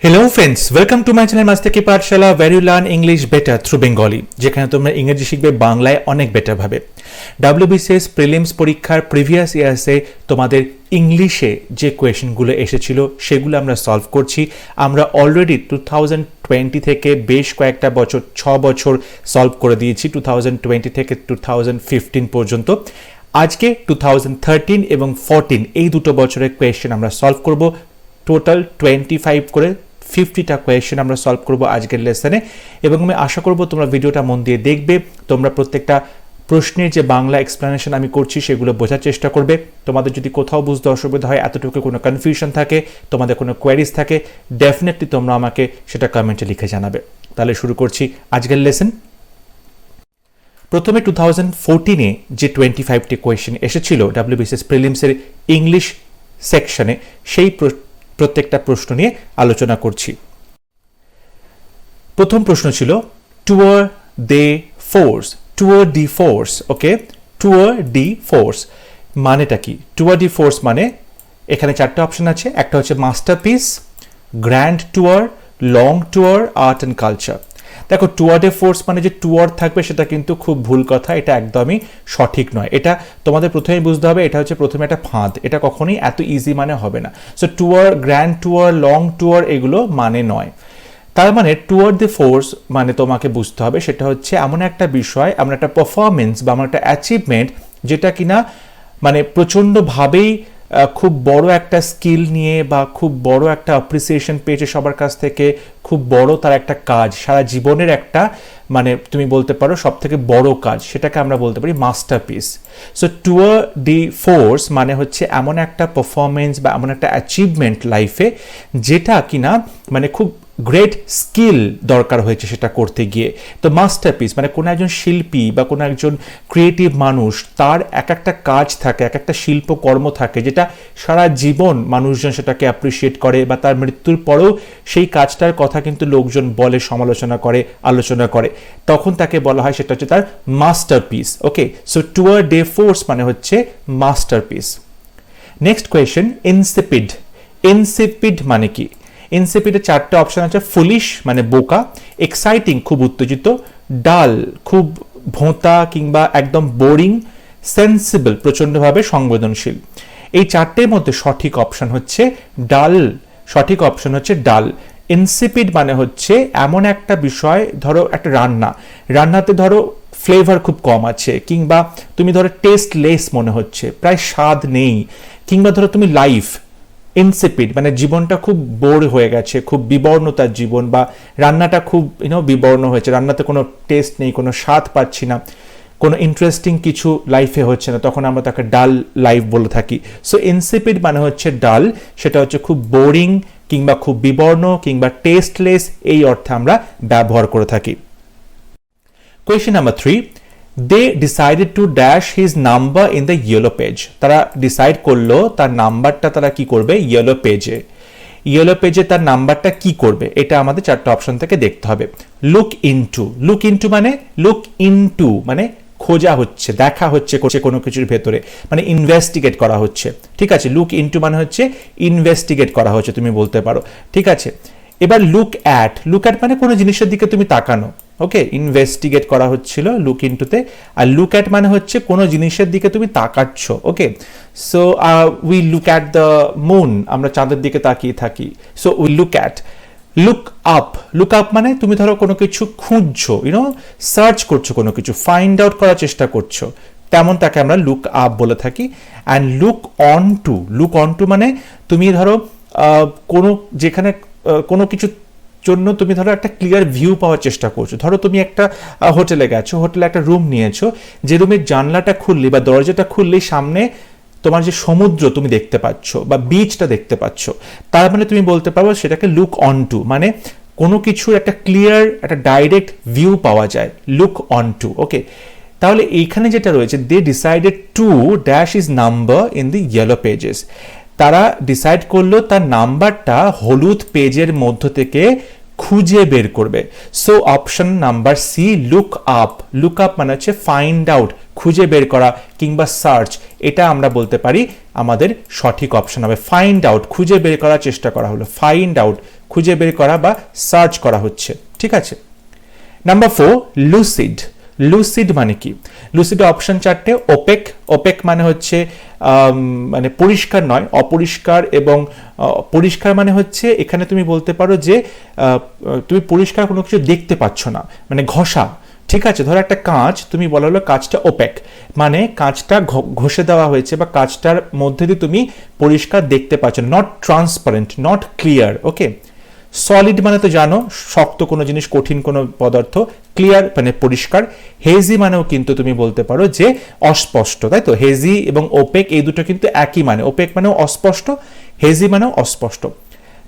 Hello friends, welcome to my channel master কি Pathshala where you learn English better through Bengali, যেখানে তোমরা ইংরেজি শিখবে বাংলায় অনেক বেটার ভাবে। ডাব্লিউবিসিএস প্রিলিমস পরীক্ষার প্রিভিয়াস ইয়ার্সে তোমাদের ইংলিশে যে কোয়েশনগুলো এসেছিল সেগুলো আমরা সলভ করছি। আমরা অলরেডি 2020 থেকে বেশ কয়েকটা বছর 6 বছর সলভ করে দিয়েছি, 2020 থেকে 2015 পর্যন্ত। আজকে 2013 এবং 14 এই দুটো বছরের কোয়েশ্চেন আমরা সলভ করব। টোটাল 25 করে 50টা কোয়েশ্চেন আমরা সলভ করব আজকের লেসনে, এবং আমি আশা করব তোমরা ভিডিওটা মন দিয়ে দেখবে। তোমরা প্রত্যেকটা প্রশ্নের যে বাংলা এক্সপ্লেনেশন আমি করছি সেগুলো বোঝার চেষ্টা করবে। তোমাদের যদি কোথাও বুঝতে অসুবিধা হয়, এতটুকু কোনো কনফিউশন থাকে, তোমাদের কোনো কোয়ারিজ থাকে, ডেফিনেটলি তোমরা আমাকে সেটা কমেন্টে লিখে জানাবে। তাহলে শুরু করছি আজকের লেসন। প্রথমে 2014-এ যে 25টি কোয়েশ্চেন এসেছিল ডাব্লিউবিসিএস প্রিলিমসের ইংলিশ সেকশনে, সেই প্রত্যেকটা প্রশ্ন নিয়ে আলোচনা করছি। প্রথম প্রশ্ন ছিল টুয়ার দে ফোর্স, টুয়ার ডি ফোর্স। ওকে, টুয়ার ডি ফোর্স মানেটা কি? টুয়ার ডি ফোর্স মানে এখানে চারটে অপশন আছে। একটা হচ্ছে masterpiece, grand tour, long tour, art and culture. দেখো, টুয়ার ডে ফোর্স মানে যে টুয়ার থাকবে সেটা কিন্তু খুব ভুল কথা, এটা একদমই সঠিক নয়। এটা তোমাদের প্রথমেই বুঝতে হবে, এটা হচ্ছে প্রথমে একটা ফাঁদ, এটা কখনোই এত ইজি মানে হবে না। সো টুয়ার, গ্র্যান্ড টুয়ার, লং টুয়ার এগুলো মানে নয়। তার মানে টুয়ার দ্য ফোর্স মানে তোমাকে বুঝতে হবে সেটা হচ্ছে এমন একটা বিষয়, এমন একটা পারফরমেন্স বা এমন একটা অ্যাচিভমেন্ট যেটা কিনা মানে প্রচণ্ডভাবেই খুব বড় একটা স্কিল নিয়ে বা খুব বড় একটা অ্যাপ্রিসিয়েশন পেয়েছে সবার কাছ থেকে, খুব বড় তার একটা কাজ, সারা জীবনের একটা মানে তুমি বলতে পারো সব থেকে বড় কাজ, সেটাকে আমরা বলতে পারি মাস্টারপিস। সো টুয়ার ডি ফোর্স মানে হচ্ছে এমন একটা পারফরমেন্স বা এমন একটা অ্যাচিভমেন্ট লাইফে যেটা কিনা মানে খুব গ্রেট স্কিল দরকার হয়েছে সেটা করতে গিয়ে। তো মাস্টারপিস মানে কোনো একজন শিল্পী বা কোনো একজন ক্রিয়েটিভ মানুষ, তার এক একটা কাজ থাকে, এক একটা শিল্পকর্ম থাকে যেটা সারা জীবন মানুষজন সেটাকে অ্যাপ্রিসিয়েট করে, বা তার মৃত্যুর পরেও সেই কাজটার কথা কিন্তু লোকজন বলে, সমালোচনা করে, আলোচনা করে, তখন তাকে বলা হয় সেটা হচ্ছে তার masterpiece. Okay, so tour de force মানে হচ্ছে masterpiece. Next question, insipid. Insipid মানে কি? ইনসিপিডের চারটে অপশন আছে। ফুলিশ মানে বোকা, এক্সাইটিং খুব উত্তেজিত, ডাল খুব ভোঁতা কিংবা একদম বোরিং, সেন্সিবল প্রচণ্ডভাবে সংবেদনশীল। এই চারটের মধ্যে সঠিক অপশন হচ্ছে ডাল। সঠিক অপশন হচ্ছে ডাল। ইনসিপিড মানে হচ্ছে এমন একটা বিষয়, ধরো একটা রান্নাতে ধরো ফ্লেভার খুব কম আছে, কিংবা তুমি ধরো টেস্টলেস মনে হচ্ছে, প্রায় স্বাদ নেই, কিংবা ধরো তুমি লাইফ ইনসিপিড মানে জীবনটা খুব বোর হয়ে গেছে, খুব বিবর্ণ তার জীবন, বা রান্নাটা খুব বিবর্ণ হয়েছে, রান্নাতে কোনো টেস্ট নেই, কোনো স্বাদ পাচ্ছি না, কোনো ইন্টারেস্টিং কিছু লাইফে হচ্ছে না, তখন আমরা তাকে ডাল লাইফ বলে থাকি। সো ইনসিপিড মানে হচ্ছে ডাল, সেটা হচ্ছে খুব বোরিং কিংবা খুব বিবর্ণ কিংবা টেস্টলেস, এই অর্থে আমরা ব্যবহার করে থাকি। Question number 3, they decided to dash his number in the yellow page. তারা ডিসাইড করলো তার নাম্বারটা তারা কি করবে ইয়েলো পেজে। ইয়েলো পেজে তার নাম্বারটা কি করবে, এটা আমাদের চারটা অপশন থেকে দেখতে হবে। লুক ইনটু, লুক ইনটু মানে লুক ইনটু মানে খোঁজা হচ্ছে, দেখা হচ্ছে কোনো কিছুর ভেতরে, মানে ইনভেস্টিগেট করা হচ্ছে। ঠিক আছে, লুক ইনটু মানে হচ্ছে ইনভেস্টিগেট করা হচ্ছে, তুমি বলতে পারো। ঠিক আছে, এবার লুক অ্যাট, লুক অ্যাট মানে কোনো জিনিসের দিকে তুমি তাকানো। ওকে, ইনভেস্টিগেট করা হচ্ছিল লুক ইনটুতে, আর লুক অ্যাট মানে হচ্ছে কোনো জিনিসের দিকে তুমি তাকাচ্ছ। Okay, so we look at the moon, আমরা চাঁদের দিকে তাকিয়ে থাকি। So we look at. Look up, look up মানে তুমি ধরো কোনো কিছু খুঁজছো, সার্চ করছো, কোনো কিছু ফাইন্ড আউট করার চেষ্টা করছো, তেমন তাকে আমরা লুক আপ বলে থাকি। And look on to, look on to মানে তুমি ধরো কোনো যেখানে কোনো কিছু জন্য তুমি ধরো একটা ক্লিয়ার ভিউ পাওয়ার চেষ্টা করছো। ধরো তুমি একটা হোটেলে গেছো, হোটেলে একটা রুম নিয়েছো, যে রুমের জানলাটা খুললে বা দরজাটা খুললেই সামনে তোমার যে সমুদ্র তুমি দেখতে পাচ্ছ বা বিচটা দেখতে পাচ্ছ, তার মানে তুমি বলতে পারো সেটাকে লুক অন টু, মানে কোনো কিছুর একটা ক্লিয়ার একটা ডাইরেক্ট ভিউ পাওয়া যায়, লুক অন টু। ওকে, তাহলে এইখানে যেটা রয়েছে, they decided to dash is number in the yellow pages. তারা ডিসাইড করলো তার নাম্বারটা হলুদ পেজের মধ্য থেকে খুঁজে বের করবে। So option number C, look up. Look up মানে হচ্ছে ফাইন্ড আউট, খুঁজে বের করা কিংবা সার্চ, এটা আমরা বলতে পারি আমাদের সঠিক অপশন হবে। ফাইন্ড আউট, খুঁজে বের করার চেষ্টা করা হলো, ফাইন্ড আউট খুঁজে বের করা বা সার্চ করা হচ্ছে, ঠিক আছে। Number 4, lucid. লুসিড মানে কি? লুসিডে অপশন 4টে। ওপেক, ওপেক মানে হচ্ছে মানে পরিষ্কার নয়, অপরিষ্কার, এবং পরিষ্কার মানে হচ্ছে এখানে তুমি বলতে পারো যে তুমি পরিষ্কার কোনো কিছু দেখতে পাচ্ছ না, মানে ঘষা, ঠিক আছে। ধরো একটা কাঁচ, তুমি বলা হলো কাঁচটা ওপেক, মানে কাঁচটা ঘষে দেওয়া হয়েছে বা কাঁচটার মধ্যে দিয়ে তুমি পরিষ্কার দেখতে পাচ্ছ, not transparent, not clear, okay. Solid মানে তো জানো, শক্ত কোনো জিনিস, কঠিন কোনো পদার্থ। ক্লিয়ার মানে পরিষ্কার। হেজি মানেও কিন্তু তুমি বলতে পারো যে অস্পষ্ট, তাই তো। হেজি এবং ওপেক এই দুটো কিন্তু একই মানে, ওপেক মানেও অস্পষ্ট, হেজি মানেও অস্পষ্ট।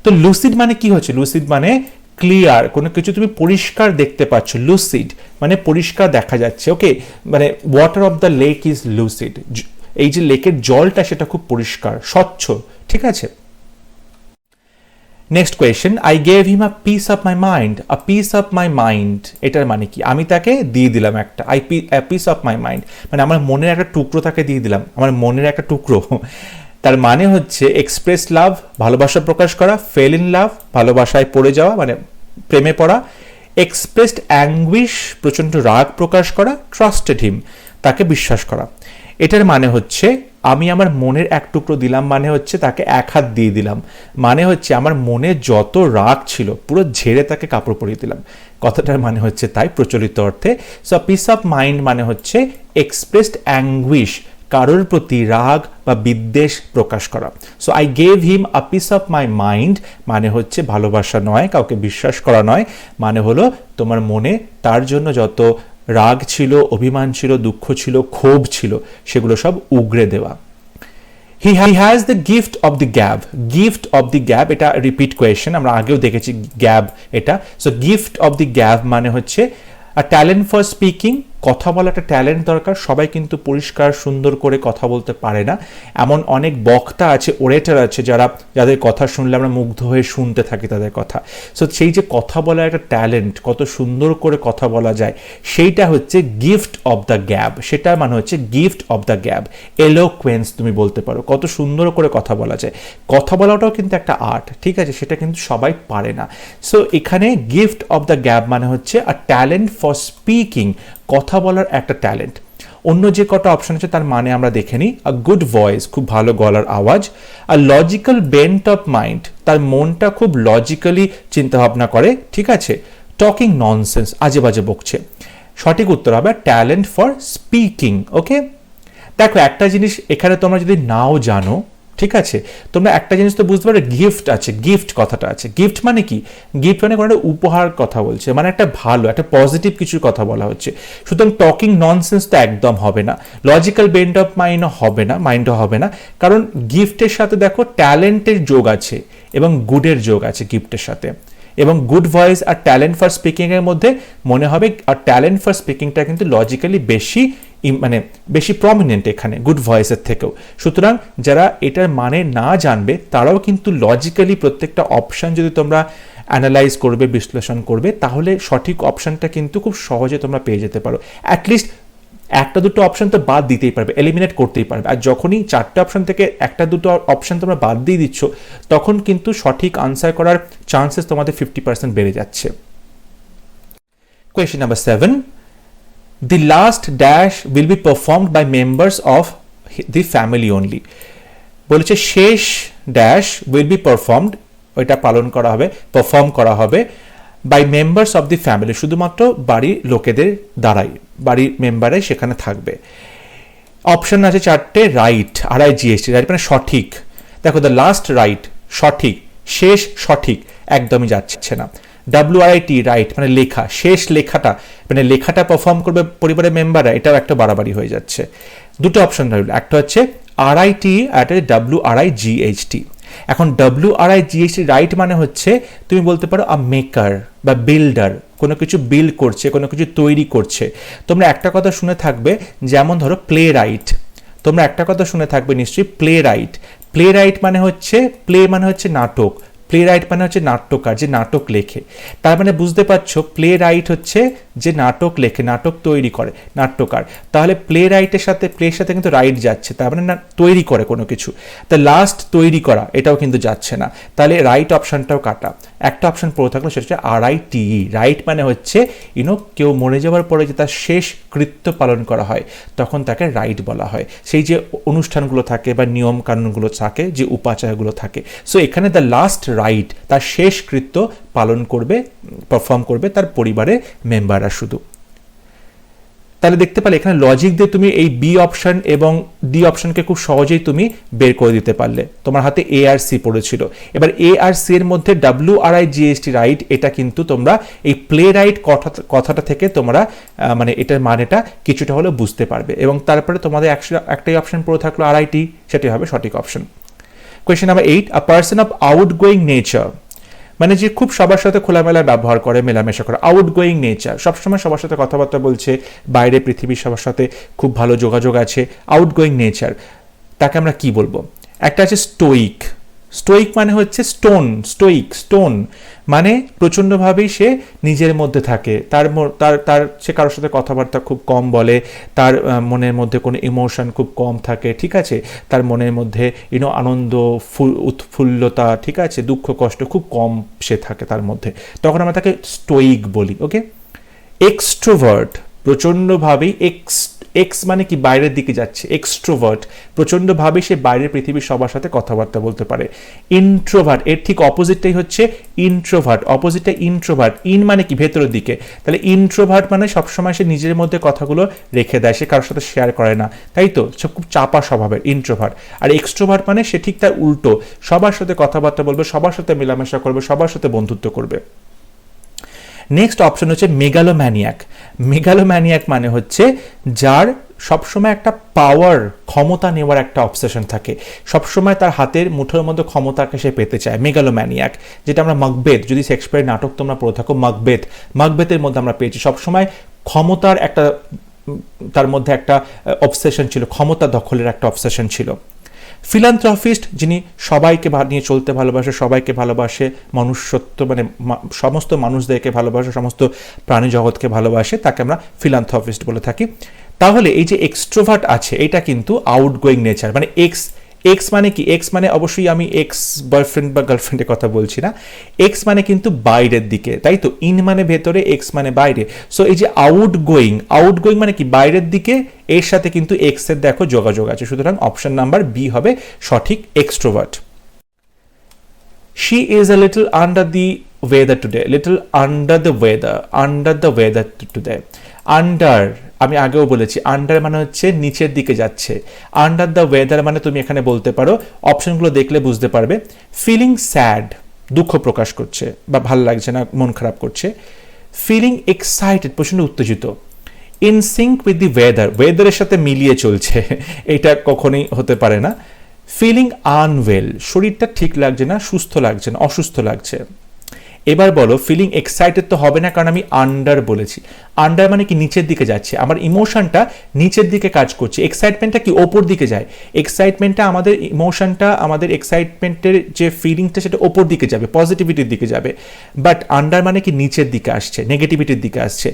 তো লুসিড মানে কি হচ্ছে? লুসিড মানে ক্লিয়ার, কোনো কিছু তুমি পরিষ্কার দেখতে পাচ্ছ। লুসিড মানে পরিষ্কার দেখা যাচ্ছে, ওকে। মানে water of the lake is lucid, এই যে লেকের জলটা সেটা খুব পরিষ্কার, স্বচ্ছ, ঠিক আছে। Next question, I gave him a piece of my mind. A piece of my mind এটার মানে কি? আমি তাকে দিয়ে দিলাম একটা, পিস অফ মাই মাইন্ড মানে আমার মনের একটা টুকরো তাকে দিয়ে দিলাম, আমার মনের একটা টুকরো। তার মানে হচ্ছে এক্সপ্রেস লাভ, ভালোবাসা প্রকাশ করা, ফেল ইন লাভ, ভালোবাসায় পড়ে যাওয়া মানে প্রেমে পড়া, এক্সপ্রেসড অ্যাঙ্গুইশ, প্রচণ্ড রাগ প্রকাশ করা, ট্রাস্টেড হিম, তাকে বিশ্বাস করা। এটার মানে হচ্ছে আমি আমার মনের এক টুকরো দিলাম, মানে হচ্ছে তাকে এক হাত দিয়ে দিলাম, মানে হচ্ছে আমার মনে যত রাগ ছিল পুরো ঝেড়ে তাকে কাপড় পরিয়ে দিলাম। কথাটার মানে হচ্ছে তাই প্রচলিত অর্থে। সো পিস অফ মাইন্ড মানে হচ্ছে এক্সপ্রেসড অ্যাঙ্গুইশ, কারোর প্রতি রাগ বা বিদ্বেষ প্রকাশ করা। So I gave him a piece of my mind মানে হচ্ছে ভালোবাসা নয়, কাউকে বিশ্বাস করা নয়, মানে হলো তোমার মনে তার জন্য যত রাগ ছিল, অভিমান ছিল, দুঃখ ছিল, ক্ষোভ ছিল, সেগুলো সব উগড়ে দেওয়া। He has the gift of the gab. Gift of the gab এটা রিপিট কোয়েশ্চেন, আমরা আগেও দেখেছি গ্যাব এটা। So gift of the gab মানে হচ্ছে আ ট্যালেন্ট ফর স্পিকিং, কথা বলা একটা ট্যালেন্ট দরকার। সবাই কিন্তু পরিষ্কার সুন্দর করে কথা বলতে পারে না, এমন অনেক বক্তা আছে, ওরেটার আছে, যাদের কথা শুনলে আমরা মুগ্ধ হয়ে শুনতে থাকি তাদের কথা। সো সেই যে কথা বলার একটা ট্যালেন্ট, কত সুন্দর করে কথা বলা যায়, সেইটা হচ্ছে গিফট অফ দ্য গ্যাব। সেটা মানে হচ্ছে gift of the gab. Eloquence তুমি বলতে পারো, কত সুন্দর করে কথা বলা যায়। কথা বলাটাও কিন্তু একটা আর্ট, ঠিক আছে, সেটা কিন্তু সবাই পারে না। সো এখানে গিফট অফ দ্য গ্যাব মানে হচ্ছে আ ট্যালেন্ট ফর স্পিকিং, কথা বলার একটা ট্যালেন্ট। অন্য যে কটা অপশন আছে তার মানে আমরা দেখে নিই। আ গুড ভয়েস, খুব ভালো গলার আওয়াজ। আ লজিক্যাল বেন্ট অফ মাইন্ড, তার মনটা খুব লজিক্যালি চিন্তাভাবনা করে, ঠিক আছে। টকিং ননসেন্স, আজে বাজে বকছে। সঠিক উত্তর হবে ট্যালেন্ট ফর স্পিকিং, ওকে। দেখো একটা জিনিস এখানে তোমরা যদি নাও জানো, ঠিক আছে, তোমরা একটা জিনিস তো বুঝতে পারো, গিফট আছে, গিফট কথাটা আছে। গিফট মানে কি? গিফট মানে কোনো একটা উপহার কথা বলছে, মানে একটা ভালো, একটা পজিটিভ কিছুর কথা বলা হচ্ছে। সুতরাং টকিং ননসেন্স তো একদম হবে না, লজিক্যাল বেন্ড অফ মাইন্ডও হবে না, মাইন্ডও হবে না, কারণ গিফটের সাথে দেখো ট্যালেন্টের যোগ আছে এবং গুডের যোগ আছে গিফটের সাথে। এবং গুড ভয়েস আর ট্যালেন্ট ফর স্পিকিং এর মধ্যে মনে হবে আর ট্যালেন্ট ফর স্পিকিংটা কিন্তু লজিক্যালি বেশি প্রমিনেন্ট এখানে গুড ভয়েসের থেকেও। সুতরাং যারা এটার মানে না জানবে তারাও কিন্তু লজিক্যালি প্রত্যেকটা অপশন যদি তোমরা অ্যানালাইজ করবে, বিশ্লেষণ করবে, তাহলে সঠিক অপশনটা কিন্তু খুব সহজে তোমরা পেয়ে যেতে পারো। অ্যাটলিস্ট একটা দুটো অপশন তো বাদ দিতেই পারবে, এলিমিনেট করতেই পারবে। আর যখনই চারটে অপশন থেকে একটা দুটো অপশন তোমরা বাদ দিয়ে দিচ্ছ, তখন কিন্তু সঠিক আনসার করার চান্সেস তোমাদের 50% বেড়ে যাচ্ছে। Question number 7, the last dash will be performed by members of the family only। বলেছে শেষ ড্যাশ will be performed, ওইটা পালন করা হবে, পারফর্ম করা হবে by members of the family, শুধুমাত্র বাড়ির লোকেদের দ্বারাই, বাড়ির মেম্বারাই সেখানে থাকবে। অপশন আছে চারটে, রাইট, RIGHT, রাইট মানে সঠিক। দেখো দ্য লাস্ট রাইট, সঠিক, শেষ সঠিক একদমই যাচ্ছে না। WRIT, রাইট মানে লেখা, শেষ লেখাটা মানে লেখাটা পারফর্ম করবে পরিবারের মেম্বাররা, এটাও একটা বাড়াবাড়ি হয়ে যাচ্ছে। দুটো অপশন রইল, একটা হচ্ছে RIT আর একটা WRIGHT। এখন WRIGHT রাইট মানে হচ্ছে তুমি বলতে পারো আ মেকার বা বিল্ডার, কোনো কিছু বিল্ড করছে, কোনো কিছু তৈরি করছে। তোমরা একটা কথা শুনে থাকবে, যেমন ধরো প্লে রাইট, তোমরা একটা কথা শুনে থাকবে নিশ্চয়ই প্লে রাইট। প্লে রাইট মানে হচ্ছে, প্লে মানে হচ্ছে নাটক, প্লে রাইট মানে হচ্ছে নাট্যকার, যে নাটক লেখে। তার মানে বুঝতে পারছো প্লে রাইট হচ্ছে যে নাটক লেখে, নাটক তৈরি করে, নাট্যকার। তাহলে প্লে রাইটের সাথে প্লের সাথে কিন্তু রাইট যাচ্ছে, তার মানে না তৈরি করে কোনো কিছু। তা লাস্ট তৈরি করা এটাও কিন্তু যাচ্ছে না, তাহলে রাইট অপশনটাও কাটা। একটা অপশন পড়ে থাকলো সেটা হচ্ছে RITE। রাইট মানে হচ্ছে কেউ মরে যাওয়ার পরে যে তার শেষ কৃত্য পালন করা হয় তখন তাকে রাইট বলা হয়। সেই যে অনুষ্ঠানগুলো থাকে বা নিয়ম কানুনগুলো থাকে, যে উপাচারগুলো থাকে, সো এখানে দ্য লাস্ট রাইট, তার শেষ কৃত্য পালন করবে, পারফর্ম করবে তার পরিবারের মেম্বাররা শুধু। তাহলে দেখতে পেলে এখানে লজিক দিয়ে তুমি এই বি অপশন এবং ডি অপশনকে খুব সহজেই তুমি বের করে দিতে পারলে। তোমার হাতে এ আর সি পড়েছিল, এবার এ আর সি এর মধ্যে WRIGHT রাইট, এটা কিন্তু তোমরা এই প্লে রাইট কথাটা থেকে তোমরা মানে এটার মানেটা কিছুটা হলেও বুঝতে পারবে। এবং তারপরে তোমাদের একটাই অপশন পড়ে থাকলো RIT, সেটাই হবে সঠিক option. Question number 8, a person of outgoing nature, মানে যে খুব সবার সাথে খোলামেলা ব্যবহার করে, মেলামেশা করে, আউটগোয়িং নেচার, সবসময় সবার সাথে কথাবার্তা বলছে, বাইরে পৃথিবীর সবার সাথে খুব ভালো যোগাযোগ আছে, আউটগোয়িং নেচার, তাকে আমরা কি বলবো? একটা আছে স্টোইক। স্টোইক মানে হচ্ছে স্টোন, স্টোইক স্টোন মানে প্রচণ্ডভাবেই সে নিজের মধ্যে থাকে, তার সে কারোর সাথে কথাবার্তা খুব কম বলে, তার মনের মধ্যে কোনো ইমোশন খুব কম থাকে, ঠিক আছে, তার মনের মধ্যে আনন্দ, উৎফুল্লতা, ঠিক আছে, দুঃখ কষ্ট খুব কম সে থাকে তার মধ্যে, তখন আমরা তাকে স্টোইক বলি। ওকে। এক্সট্রোভার্ট, প্রচণ্ডভাবেই এক্স মানে কি বাইরের দিকে যাচ্ছে, এক্সট্রোভার্ট, প্রচণ্ডভাবে সে বাইরের পৃথিবীর সবার সাথে কথাবার্তা বলতে পারে। ইন্ট্রোভার্ট, এর ঠিক অপোজিটটাই হচ্ছে ইন্ট্রোভার্ট, অপোজিটটা ইন্ট্রোভার্ট। ইন মানে কি ভেতরের দিকে, তাহলে ইন্ট্রোভার্ট মানে সবসময় সে নিজের মধ্যে কথাগুলো রেখে দেয়, সে কারোর সাথে শেয়ার করে না, তাই তো, সে খুব চাপা স্বভাবের ইন্ট্রোভার্ট। আর এক্সট্রোভার্ট মানে সে ঠিক তার উল্টো, সবার সাথে কথাবার্তা বলবে, সবার সাথে মেলামেশা করবে, সবার সাথে বন্ধুত্ব করবে। নেক্সট অপশন হচ্ছে মেগালোম্যানিয়াক। মেগালোম্যানিয়াক মানে হচ্ছে যার সবসময় একটা পাওয়ার, ক্ষমতা নেওয়ার একটা অবসেশন থাকে, সবসময় তার হাতের মুঠোর মধ্যে ক্ষমতাকে সে পেতে চায়, মেগালোম্যানিয়াক। যেটা আমরা মাকবেথ, যদি শেক্সপিয়ারের নাটক তোমরা পড়ে থাকো, মাকবেথের মধ্যে আমরা পেয়েছি, সবসময় ক্ষমতার একটা, তার মধ্যে একটা অবসেশন ছিল, ক্ষমতা দখলের একটা অবসেশন ছিল। ফিলান্থ্রপিস্ট, যিনি সবাইকে নিয়ে চলতে ভালোবাসে, সবাইকে ভালোবাসে, মনুষ্যত্ব মানে সমস্ত মানুষদেরকে ভালোবাসে, সমস্ত প্রাণী জগৎকে ভালোবাসে, তাকে আমরা ফিলান্থ্রপিস্ট বলে থাকি। তাহলে এই যে এক্সট্রোভার্ট আছে, এটা কিন্তু আউটগোয়িং নেচার, মানে এক্স মানে কি? এক্স মানে অবশ্যই আমি এক্স বয়ফ্রেন্ড বা গার্লফ্রেন্ডের কথা বলছি না, এক্স মানে কিন্তু বাইরের দিকে, তাই তো, ইন মানে ভেতরে, এক্স মানে বাইরে। সো এই যে আউটগোয়িং মানে কি? বাইরের দিকে, এর সাথে কিন্তু এক্স এর দেখো যোগাযোগ আছে, সুতরাং অপশন নাম্বার বি হবে সঠিক, extrovert. She is a little under the weather today. Little under the weather today. Under, আমি আগেও বলেছি, আন্ডার মানে হচ্ছে নিচের দিকে যাচ্ছে, আন্ডার দ্য ওয়েদার মানে তুমি এখানে বলতে পারো, অপশনগুলো দেখলে বুঝতে পারবে, ফিলিং স্যাড, দুঃখ প্রকাশ করছে বা ভালো লাগছে না, মন খারাপ করছে। ফিলিং এক্সাইটেড, প্রচন্ড উত্তেজিত। In sync with the weather, ওয়েদারের সাথে মিলিয়ে চলছে, এটা কখনোই হতে পারে না। ফিলিং আনওয়েল, শরীরটা ঠিক লাগছে না, সুস্থ লাগছে না, অসুস্থ লাগছে। এবার বলো ফিলিং এক্সাইটেড তো হবে না, কারণ আমি আন্ডার বলেছি। আন্ডার মানে কি? নিচের দিকে যাচ্ছে, আমার ইমোশনটা নিচের দিকে কাজ করছে। এক্সাইটমেন্টটা কি? ওপর দিকে যায়। এক্সাইটমেন্টটা, আমাদের ইমোশনটা, আমাদের এক্সাইটমেন্টের যে ফিলিংটা, সেটা ওপর দিকে যাবে, পজিটিভিটির দিকে যাবে। বাট আন্ডার মানে কি? নিচের দিকে আসছে, নেগেটিভিটির দিকে আসছে।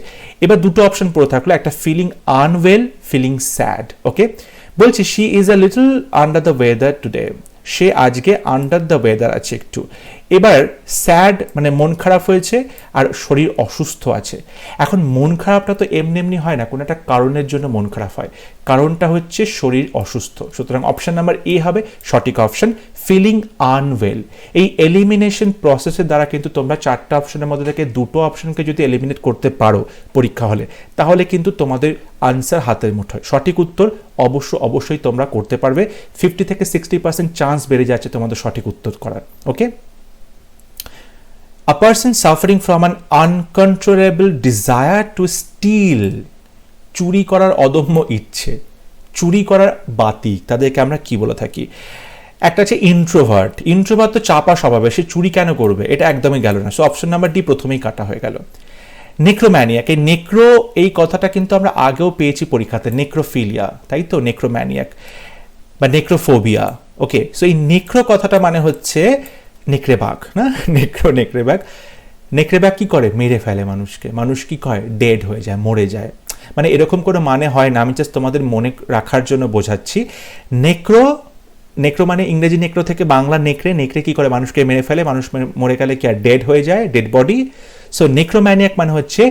এবার দুটো অপশন পড়ে থাকলো, একটা feeling unwell, feeling sad. Okay, বলছি she is a little under the weather today, সে আজকে আন্ডার দ্য ওয়েদার আছে একটু। এবার স্যাড মানে মন খারাপ হয়েছে, আর শরীর অসুস্থ আছে। এখন মন খারাপটা তো এমনি এমনি হয় না, কোনো একটা কারণের জন্য মন খারাপ হয়, কারণটা হচ্ছে শরীর অসুস্থ, সুতরাং অপশন নাম্বার এ হবে সঠিক অপশন, ফিলিং আনওয়েল। এই এলিমিনেশন প্রসেসের দ্বারা কিন্তু তোমরা চারটা অপশনের মধ্যে থেকে দুটো অপশনকে যদি এলিমিনেট করতে পারো পরীক্ষা হলে, তাহলে কিন্তু তোমাদের আনসার হাতের মুঠোয়। সঠিক উত্তর অবশ্যই তোমরা করতে পারবে, 50 থেকে 60% চান্স বেড়ে যাচ্ছে তোমাদের সঠিক উত্তর করার। ওকে। A person suffering from an uncontrollable desire to steal, চুরি করার অদম্য ইচ্ছে, চুরি করার বাতি, তাদেরকে আমরা কি বলে থাকি? একটা আছে ইন্ট্রোভার্ট। ইন্ট্রোভার্ট তো চাপা স্বভাবে, সে চুরি কেন করবে? এটা একদমই গেল না, সো অপশন নাম্বার ডি প্রথমেই কাটা হয়ে গেল। নেক্রোম্যানিয়াক, এই নেক্রো, এই কথাটা কিন্তু আমরা আগেও পেয়েছি পরীক্ষাতে, নেক্রোফিলিয়া, তাই তো, নেক্রোম্যানিয়াক বা নেক্রোফোবিয়া। ওকে, সো এই নেক্রো কথাটা মানে হচ্ছে নেকড়ে বাঘ না, নেকড়ে বাঘ। নেকড়ে বাঘ কি করে? মেরে ফেলে মানুষকে। মানুষ কি করে? ডেড হয়ে যায়, মরে যায়। মানে এরকম কোনো মানে হয় না, আমি জাস্ট তোমাদের মনে রাখার জন্য বোঝাচ্ছি। নেক্রো মানে ইংরেজি নেক্রো থেকে বাংলা নেকড়ে। নেকড়ে কি করে? মানুষকে মেরে ফেলে, মানুষ মরে গেলে কি আর ডেড হয়ে যায়, ডেড বডি। সো নেক্রোম্যানিয়াক মানে হচ্ছে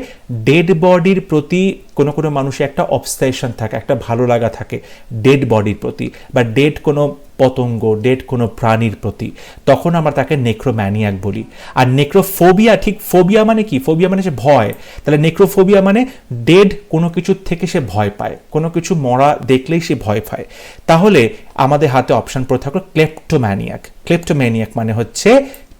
ডেড বডির প্রতি কোনো কোনো মানুষের একটা অবসেশন থাকে, একটা ভালো লাগা থাকে ডেড বডির প্রতি, বা ডেড কোনো পতঙ্গ, ডেড কোনো প্রাণীর প্রতি, তখন আমরা তাকে নেক্রোম্যানিয়াক বলি। আর নেক্রোফোবিয়া, ঠিক ফোবিয়া মানে কি? ফোবিয়া মানে হচ্ছে ভয়। তাহলে নেক্রোফোবিয়া মানে ডেড কোনো কিছুর থেকে সে ভয় পায়, কোনো কিছু মরা দেখলেই সে ভয় পায়। তাহলে আমাদের হাতে অপশন পড়ে থাকলো ক্লেপ্টোম্যানিয়াক। ক্লেপ্টোম্যানিয়াক মানে হচ্ছে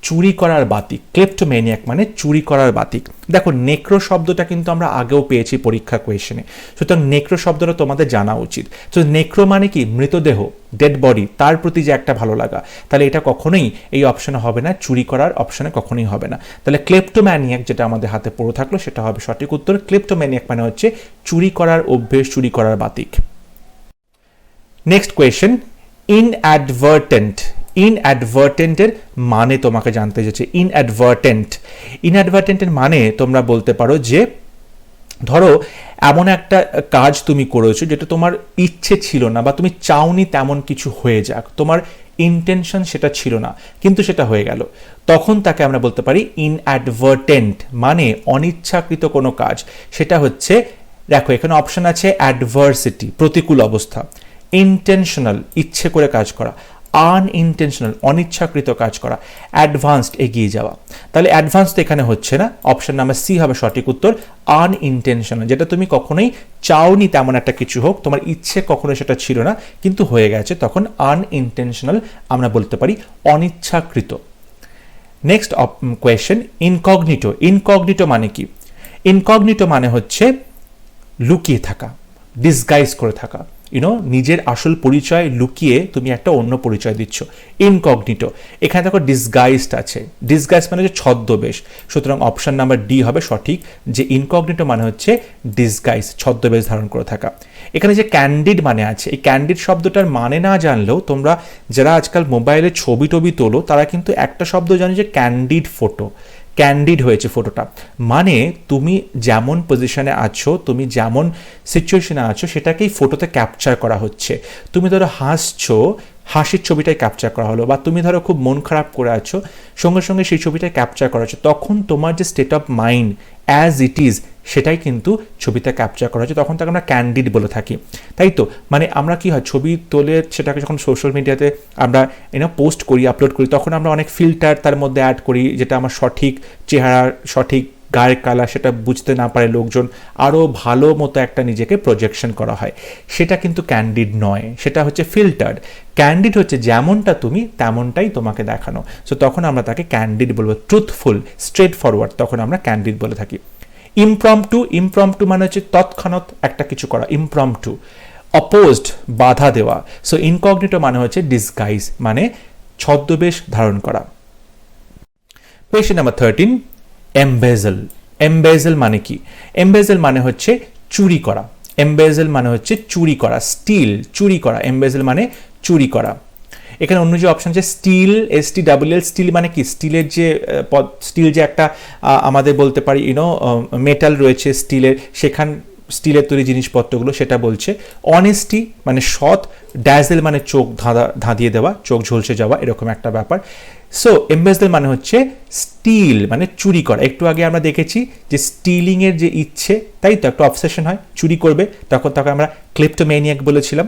চুরি করার বাতিক। ক্লেপ্টোম্যানিয়াক মানে চুরি করার বাতিক। দেখো নেক্রো শব্দটা কিন্তু আমরা আগেও পেয়েছি পরীক্ষা কোয়েশনে, সুতরাং নেক্রো শব্দটা তোমাদের জানা উচিত। তো নেক্রো মানে কি? মৃতদেহ, ডেড বডি, তার প্রতি যে একটা ভালো লাগা। তাহলে এটা কখনোই এই অপশনে হবে না, চুরি করার অপশনে কখনোই হবে না। তাহলে ক্লেপ্টোম্যানিয়াক যেটা আমাদের হাতে পড়ে থাকলো সেটা হবে সঠিক উত্তর। ক্লেপ্টোম্যানিয়াক মানে হচ্ছে চুরি করার অভ্যেস, চুরি করার বাতিক। Next question, inadvertent. ইনঅ্যাডভার্টেন্টের মানে তোমাকে জানতে চাইছে। ইনঅ্যাডভার্টেন্টের মানে তোমরা বলতে পারো যে ধরো এমন একটা কাজ তুমি করেছো যেটা তোমার ইচ্ছে ছিল না, বা তুমি চাওনি তেমন কিছু হয়ে যাক, তোমার ইন্টেনশন সেটা ছিল না কিন্তু সেটা হয়ে গেল, তখন তাকে আমরা বলতে পারি ইনঅ্যাডভার্টেন্ট, মানে অনিচ্ছাকৃত কোনো কাজ। সেটা হচ্ছে, দেখো এখানে অপশন আছে অ্যাডভার্সিটি, প্রতিকূল অবস্থা, ইন্টেনশনাল, ইচ্ছে করে কাজ করা, আনইনটেনশনাল, অনিচ্ছাকৃত কাজ করা, অ্যাডভান্সড, এগিয়ে যাওয়া। তাহলে অ্যাডভান্সড এখানে হচ্ছে না, অপশন নাম্বার সি হবে সঠিক উত্তর, আনইনটেনশনাল, যেটা তুমি কখনোই চাওনি তেমন একটা কিছু হোক, তোমার ইচ্ছে কখনো সেটা ছিল না কিন্তু হয়ে গেছে, তখন আনইনটেনশনাল আমরা বলতে পারি, অনিচ্ছাকৃত। Next question, incognito. ইনকগনিটো মানে কি? ইনকগনিটো মানে হচ্ছে লুকিয়ে থাকা, ডিসগাইজ করে থাকা। নিজের আসল পরিচয় লুকিয়ে তুমি একটা অন্য পরিচয় দিচ্ছ, ইনকগনিটো। এখানে দেখো ডিসগাইজড আছে, ডিসগাইজ মানে হচ্ছে ছদ্মবেশ, সুতরাং অপশন নাম্বার ডি হবে সঠিক, যে ইনকগনিটো মানে হচ্ছে ডিসগাইজ, ছদ্মবেশ ধারণ করে থাকা। এখানে যে ক্যান্ডিড মানে আছে, এই ক্যান্ডিড শব্দটার মানে না জানলেও তোমরা যারা আজকাল মোবাইলে ছবি টবি তোলো তারা কিন্তু একটা শব্দ জানো, যে ক্যান্ডিড ফটো। ক্যান্ডিড হয়েছে ফটোটা, মানে তুমি যেমন পজিশনে আছো, তুমি যেমন সিচুয়েশনে আছো, সেটাকেই ফটোতে ক্যাপচার করা হচ্ছে। তুমি ধরো হাসছো, হাসির ছবিটাই ক্যাপচার করা হলো, বা তুমি ধরো খুব মন খারাপ করে আছো, সঙ্গে সঙ্গে সেই ছবিটাই ক্যাপচার করা হচ্ছে, তখন তোমার যে state of mind as it is সেটাই কিন্তু ছবিতে ক্যাপচার করা হচ্ছে, তখন তাকে আমরা ক্যান্ডিড বলে থাকি। তাই তো, মানে আমরা কি হয়, ছবি তোলে সেটাকে যখন সোশ্যাল মিডিয়াতে আমরা পোস্ট করি, আপলোড করি, তখন আমরা অনেক ফিল্টার তার মধ্যে অ্যাড করি, যেটা আমার সঠিক চেহারা, সঠিক গায়ের কালার সেটা বুঝতে না পারে লোকজন, আরও ভালো মতো একটা নিজেকে প্রজেকশন করা হয়, সেটা কিন্তু ক্যান্ডিড নয়, সেটা হচ্ছে ফিল্টার্ড। ক্যান্ডিড হচ্ছে যেমনটা তুমি তেমনটাই তোমাকে দেখানো, সো তখন আমরা তাকে ক্যান্ডিড বলবো। ট্রুথফুল, স্ট্রেট ফরওয়ার্ড, তখন আমরা ক্যান্ডিড বলে থাকি। ইমপ্রম্পটু। ইমপ্রম্পটু মানে হচ্ছে তৎক্ষণাৎ একটা কিছু করা, ইমপ্রম্পটু। অপোজড, বাধা দেওয়া। সো ইনকগনিটো মানে হচ্ছে ডিসগাইজ, মানে ছদ্মবেশ ধারণ করা। Question number 13, এমবেজেল। এমবেজেল মানে কি? এমবেজেল মানে হচ্ছে চুরি করা। এমবেজেল মানে হচ্ছে চুরি করা, স্টিল, চুরি করা। এমবেজেল মানে চুরি করা। এখানে অন্য যে অপশন আছে স্টিল, STLL, স্টিল মানে কি? স্টিলের যে স্টিল যে একটা আমাদের বলতে পারি মেটাল রয়েছে স্টিলের, সেখান স্টিলের তৈরি জিনিসপত্রগুলো, সেটা বলছে। অনেস্টি মানে সৎ। ড্যাজেল মানে চোখ ধাঁধিয়ে দেওয়া, চোখ ঝলসে যাওয়া, এরকম একটা ব্যাপার। সো এমবেজেল মানে হচ্ছে স্টিল, মানে চুরি করা। একটু আগে আমরা দেখেছি যে স্টিলিংয়ের যে ইচ্ছে, তাই তো একটা অবসেশন হয়, চুরি করবে, তখন তাকে আমরা ক্লেপ্টোম্যানিয়াক বলেছিলাম।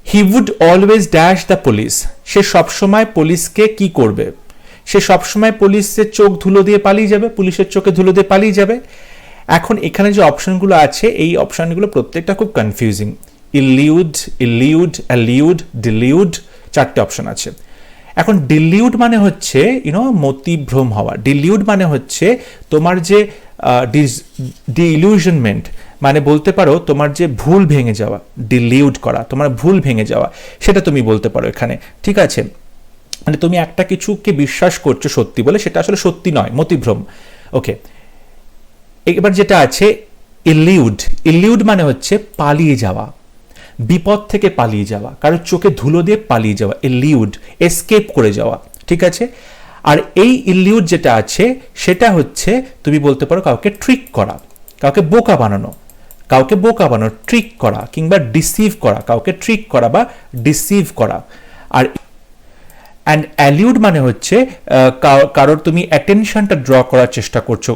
He would always dash the police. সে সবসময় পুলিশকে কি করবে? সে সবসময় পুলিশের চোখ ধুলো দিয়ে পালিয়ে যাবে, পুলিশের চোখে ধুলো দিয়ে পালিয়ে যাবে। এখন এখানে যে অপশনগুলো আছে, এই অপশনগুলো প্রত্যেকটা খুব কনফিউজিং। ইলিউড, অ্যালিউড, ডিলিউড, চারটে অপশন আছে। এখন ডিলিউড মানে হচ্ছে মতিভ্রম হওয়া। ডিলিউড মানে হচ্ছে তোমার যে ডিইলিউশনমেন্ট, মানে বলতে পারো তোমার যে ভুল ভেঙে যাওয়া, ডিলিউড করা, তোমার ভুল ভেঙে যাওয়া, সেটা তুমি বলতে পারো এখানে, ঠিক আছে? মানে তুমি একটা কিছুকে বিশ্বাস করছো সত্যি বলে, সেটা আসলে সত্যি নয়, মতিভ্রম। ওকে, এবার যেটা আছে ইলিউড। ইলিউড মানে হচ্ছে পালিয়ে যাওয়া, বিপদ থেকে পালিয়ে যাওয়া, কারোর চোখে ধুলো দিয়ে পালিয়ে যাওয়া, এলিউড, এসকেপ করে যাওয়া, ঠিক আছে। আর এই ইলিউড যেটা আছে সেটা হচ্ছে তুমি বলতে পারো কাউকে ট্রিক করা, কাউকে বোকা বানানো, ট্রিক করা কিংবা ডিসিভ করা, কাউকে ট্রিক করা বা ডিসিভ করা। আর অ্যান্ড অ্যালিউড মানে হচ্ছে কারোর তুমি অ্যাটেনশনটা ড্র করার চেষ্টা করছো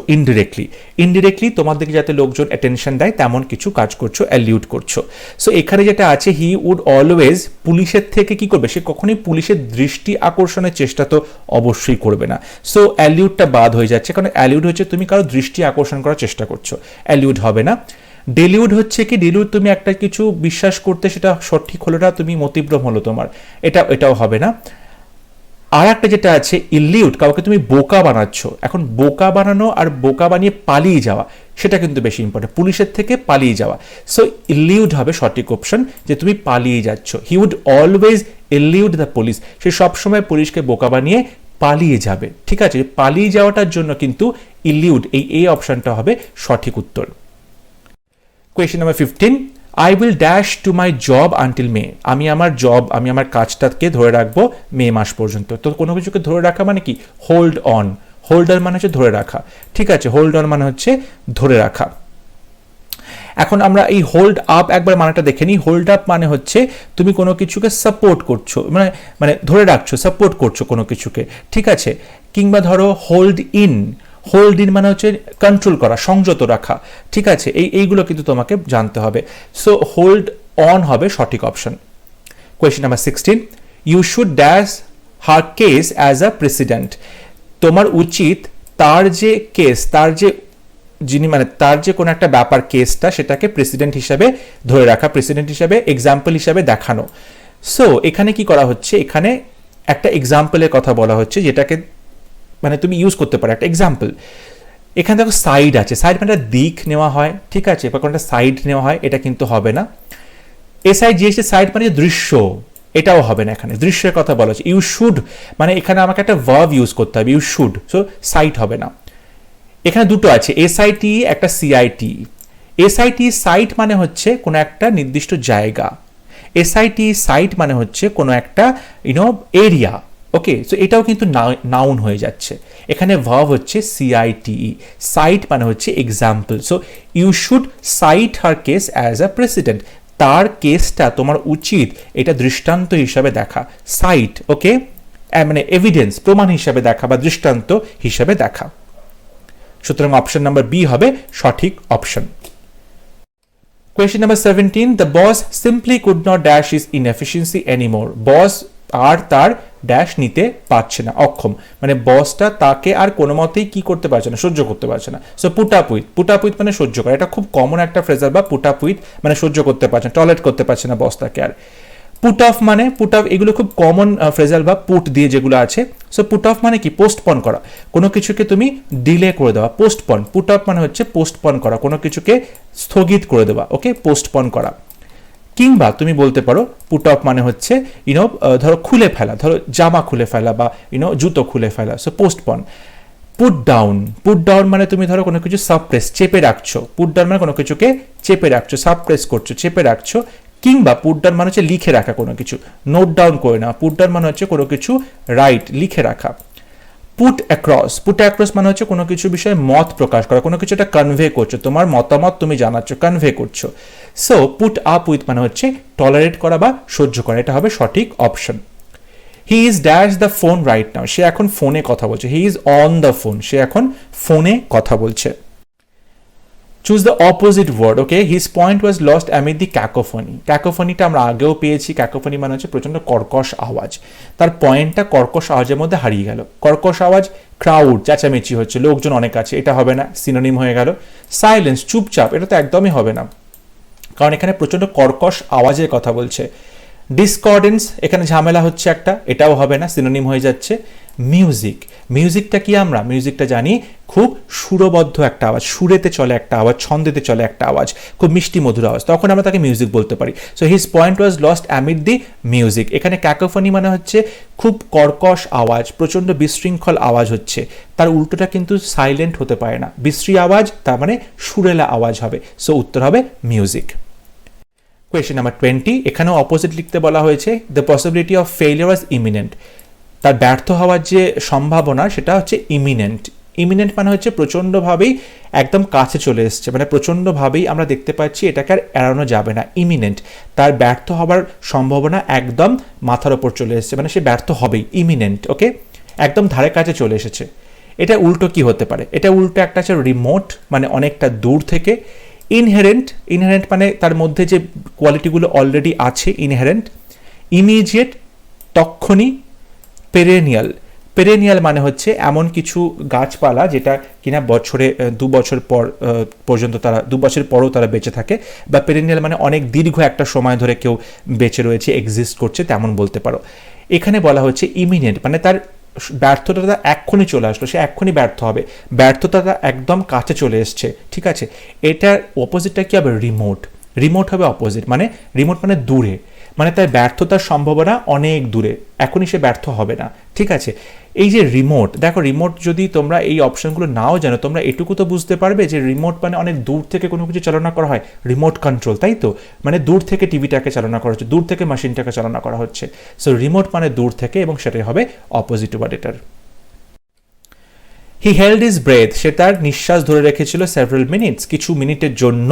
ইনডিরেক্টলি তোমার দিকে যাতে লোকজন অ্যাটেনশন দেয় তেমন কিছু কাজ করছো, অ্যালিউড করছো। সো এখানে যেটা আছে, হি উড অলওয়েজ, পুলিশের থেকে কি করবে, সে কখনোই পুলিশের দৃষ্টি আকর্ষণের চেষ্টা তো অবশ্যই করবে না। সো অ্যালিউডটা বাদ হয়ে যাচ্ছে, কারণ অ্যালিউড হচ্ছে তুমি কারো দৃষ্টি আকর্ষণ করার চেষ্টা করছো, অ্যালিউড হবে না। ডেলিউড হচ্ছে কি, ডেলিউড তুমি একটা কিছু বিশ্বাস করতে, সেটা সঠিক হলো না, তুমি মতিভ্রম হলো তোমার, এটাও হবে না। আর একটা যেটা আছে ইলিউড, কাউকে তুমি বোকা বানাচ্ছ। এখন বোকা বানানো আর বোকা বানিয়ে পালিয়ে যাওয়া সেটা কিন্তু বেশি ইম্পর্টেন্ট, পুলিশের থেকে পালিয়ে যাওয়া। সো ইলিউড হবে সঠিক অপশন, যে তুমি পালিয়ে যাচ্ছ। He would always elude the police, সে সবসময় পুলিশকে বোকা বানিয়ে পালিয়ে যাবে, ঠিক আছে। পালিয়ে যাওয়াটার জন্য কিন্তু ইলিউড, এই অপশনটা হবে সঠিক উত্তর। Question number 15, I will dash to my job until May. আমি আমার কাজটাকে ধরে রাখবো মে মাস পর্যন্ত। তো কোনো কিছুকে ধরে রাখা মানে কি, হোল্ড অন, হোল্ডার মানে হচ্ছে ধরে রাখা, ঠিক আছে। হোল্ড অন মানে হচ্ছে ধরে রাখা। এখন আমরা এই হোল্ড আপ একবার মানেটা দেখে নিই। হোল্ড আপ মানে হচ্ছে তুমি কোনো কিছুকে সাপোর্ট করছো, মানে ধরে রাখছো, সাপোর্ট করছো কোনো কিছুকে, ঠিক আছে। কিংবা ধরো হোল্ড ইন মানে হচ্ছে কন্ট্রোল করা, সংযত রাখা, ঠিক আছে। এইগুলো কিন্তু তোমাকে জানতে হবে। সো হোল্ড অন হবে সঠিক option. Question number 16, you should dash her case as a president. তোমার উচিত তার যে কেস, তার যে কোনো একটা ব্যাপার কেসটা, সেটাকে প্রেসিডেন্ট হিসাবে ধরে রাখা, প্রেসিডেন্ট হিসাবে, এক্সাম্পল হিসাবে দেখানো। সো এখানে কি করা হচ্ছে, এখানে একটা এক্সাম্পলের কথা বলা হচ্ছে, যেটাকে মানে তুমি ইউজ করতে পারো একটা এক্সাম্পল। এখানে দেখো সাইড আছে, সাইড মানে দিক নেওয়া হয়, ঠিক আছে, বা কোনটা সাইড নেওয়া হয়, এটা কিন্তু হবে না। সাইড মানে দৃশ্য, এটাও হবে না। এখানে দৃশ্যের কথা বলা হচ্ছে। ইউ শুড মানে এখানে আমাকে একটা ভার্ব ইউজ করতে হবে, ইউ শুড, সো সাইট হবে না। এখানে দুটো আছে, এসআইটি একটা সিআইটি। সাইট মানে হচ্ছে কোনো একটা নির্দিষ্ট জায়গা, সাইট মানে হচ্ছে কোনো একটা এরিয়া, ওকে। সো এটাও কিন্তু নাউন হয়ে যাচ্ছে। এখানে ভার্ব হচ্ছে সিআইটিই, সাইট মানে হচ্ছে example. So you should cite her case as a president, তার কেসটা তোমার উচিত এটা দৃষ্টান্ত হিসাবে দেখা, সাইট, ওকে, মানে এভিডেন্স, প্রমাণ হিসাবে দেখা বা দৃষ্টান্ত হিসাবে দেখা। সুতরাং অপশন নাম্বার বি হবে সঠিক option. Question number 17, the boss simply could not dash is inefficiency anymore. Boss আর তার ড্যাশ নিতে পারছে না, অক্ষম, মানে বসটা তাকে আর কোনো মতেই কি করতে পারছে না, সহ্য করতে পারছে না। সো পুট আপ উইথ মানে সহ্য করা, এটা খুব কমন একটা ফ্রেজার, বা পুট আপ উইথ মানে সহ্য করতে পারছে না, টলারেট করতে পারছে না বস তাকে আর। পুট অফ এগুলো খুব কমন ফ্রেজাল বা পুট দিয়ে যেগুলো আছে। সো পুট অফ মানে কি, পোস্টপন করা, কোনো কিছুকে তুমি ডিলে করে দেওয়া, পোস্টপন। পুট অফ মানে হচ্ছে পোস্টপন করা, কোনো কিছুকে স্থগিত করে দেওয়া, ওকে, পোস্টপন করা। কিংবা তুমি বলতে পারো পুট অফ মানে হচ্ছে ধরো খুলে ফেলা, ধরো জামা খুলে ফেলা বা জুতো খুলে ফেলা, সো পোস্টপন। পুট ডাউন মানে তুমি ধরো কোনো কিছু সাবপ্রেস, চেপে রাখছো। পুট ডাউন মানে কোনো কিছুকে চেপে রাখছো, সাবপ্রেস করছো, চেপে রাখছো। কিংবা পুট ডাউন মানে হচ্ছে লিখে রাখা কোনো কিছু, নোট ডাউন করে না। পুট ডাউন মানে হচ্ছে কোনো কিছু রাইট, লিখে রাখা। পুট অ্যাক্রস মানে হচ্ছে কোনো কিছু বিষয়ে মত প্রকাশ করা, কোনো কিছু একটা কনভে করছো, তোমার মতামত তুমি জানাচ্ছ, কনভে করছো। সো পুট আপ উইথ মানে হচ্ছে টলারেট করা বা সহ্য করা, এটা হবে সঠিক option. He is dash the phone right now, সে এখন ফোনে কথা বলছে। He is on the phone, সে এখন ফোনে কথা বলছে। Choose the opposite word, okay. His point was lost amid the cacophony. ক্যাকোফনিটা আমরা আগেও পেয়েছি, ক্যাকোফনি মানে হচ্ছে প্রচন্ড কর্কশ আওয়াজ, তার পয়েন্টটা কর্কশ আওয়াজের মধ্যে হারিয়ে গেল। কর্কশ আওয়াজ, ক্রাউড, চেঁচামেচি হচ্ছে, লোকজন অনেক আছে, এটা হবে না, সিনোনিম হয়ে গেল। সাইলেন্স, চুপচাপ, এটা তো একদমই হবে না, কারণ এখানে প্রচন্ড কর্কশ আওয়াজের কথা বলছে। ডিসকর্ডেন্স, এখানে ঝামেলা হচ্ছে একটা, এটাও হবে না, সিনোনিম হয়ে যাচ্ছে। মিউজিকটা কি, আমরা মিউজিকটা জানি খুব সুরবদ্ধ একটা আওয়াজ, সুরেতে চলে একটা আওয়াজ, ছন্দেতে চলে একটা আওয়াজ, খুব মিষ্টি মধুর আওয়াজ, তখন আমরা তাকে মিউজিক বলতে পারি। So his point was lost amid the music. এখানে ক্যাকোফনি মানে হচ্ছে খুব কর্কশ আওয়াজ, প্রচন্ড বিশৃঙ্খল আওয়াজ হচ্ছে, তার উল্টোটা কিন্তু সাইলেন্ট হতে পারে না, বিশ্রী আওয়াজ, তার মানে সুরেলা আওয়াজ হবে। সো উত্তর হবে মিউজিক। কোয়েশ্চেন নাম্বার 20, এখানেও অপোজিট লিখতে বলা হয়েছে, the possibility of failure was eminent, তার ব্যর্থ হওয়ার যে সম্ভাবনা সেটা হচ্ছে ইমিনেন্ট। ইমিনেন্ট মানে হচ্ছে প্রচণ্ডভাবেই একদম কাছে চলে এসছে, মানে প্রচণ্ডভাবেই আমরা দেখতে পাচ্ছি এটাকে আর এড়ানো যাবে না। ইমিনেন্ট, তার ব্যর্থ হওয়ার সম্ভাবনা একদম মাথার ওপর চলে এসছে, মানে সে ব্যর্থ হবেই, ইমিনেন্ট। ওকে, একদম ধারে কাছে চলে এসেছে। এটা উল্টো কি হতে পারে? এটা উল্টো একটা আছে রিমোট, মানে অনেকটা দূর থেকে। ইনহেরেন্ট, ইনহেরেন্ট মানে তার মধ্যে যে কোয়ালিটিগুলো অলরেডি আছে, ইনহেরেন্ট। ইমিডিয়েট, তক্ষণি। পেরেনিয়াল, পেরেনিয়াল মানে হচ্ছে এমন কিছু গাছপালা যেটা কিনা বছরে 2 বছর পর্যন্ত তারা 2 বছর পরও তারা বেঁচে থাকে, বা পেরেনিয়াল মানে অনেক দীর্ঘ একটা সময় ধরে কেউ বেঁচে রয়েছে, এক্সিস্ট করছে, তেমন বলতে পারো। এখানে বলা হচ্ছে ইমিনেন্ট, মানে তার ব্যর্থতা এক্ষুনি চলে আসলো, সে এক্ষুনি ব্যর্থ হবে, ব্যর্থতা একদম কাছে চলে এসছে। ঠিক আছে, এটার অপোজিটটা কি হবে? রিমোট। রিমোট হবে অপোজিট, মানে রিমোট মানে দূরে, মানে তার ব্যর্থতার সম্ভাবনা অনেক দূরে, এখনই সে ব্যর্থ হবে না। ঠিক আছে, এই যে রিমোট, দেখো রিমোট যদি তোমরা এই অপশনগুলো নাও জানো, তোমরা এটুকু তো বুঝতে পারবে যে রিমোট মানে অনেক দূর থেকে কোনো কিছু চালনা করা হয়, রিমোট কন্ট্রোল, তাই তো? মানে দূর থেকে টিভিটাকে চালনা করা হচ্ছে, দূর থেকে মেশিনটাকে চালনা করা হচ্ছে। সো রিমোট মানে দূর থেকে, এবং সেটাই হবে অপোজিট ওয়ার্ড এটার। হি হেল্ড হিজ ব্রেথ, সে তার নিঃশ্বাস ধরে রেখেছিল সেভারাল মিনিটস, কিছু মিনিটের জন্য।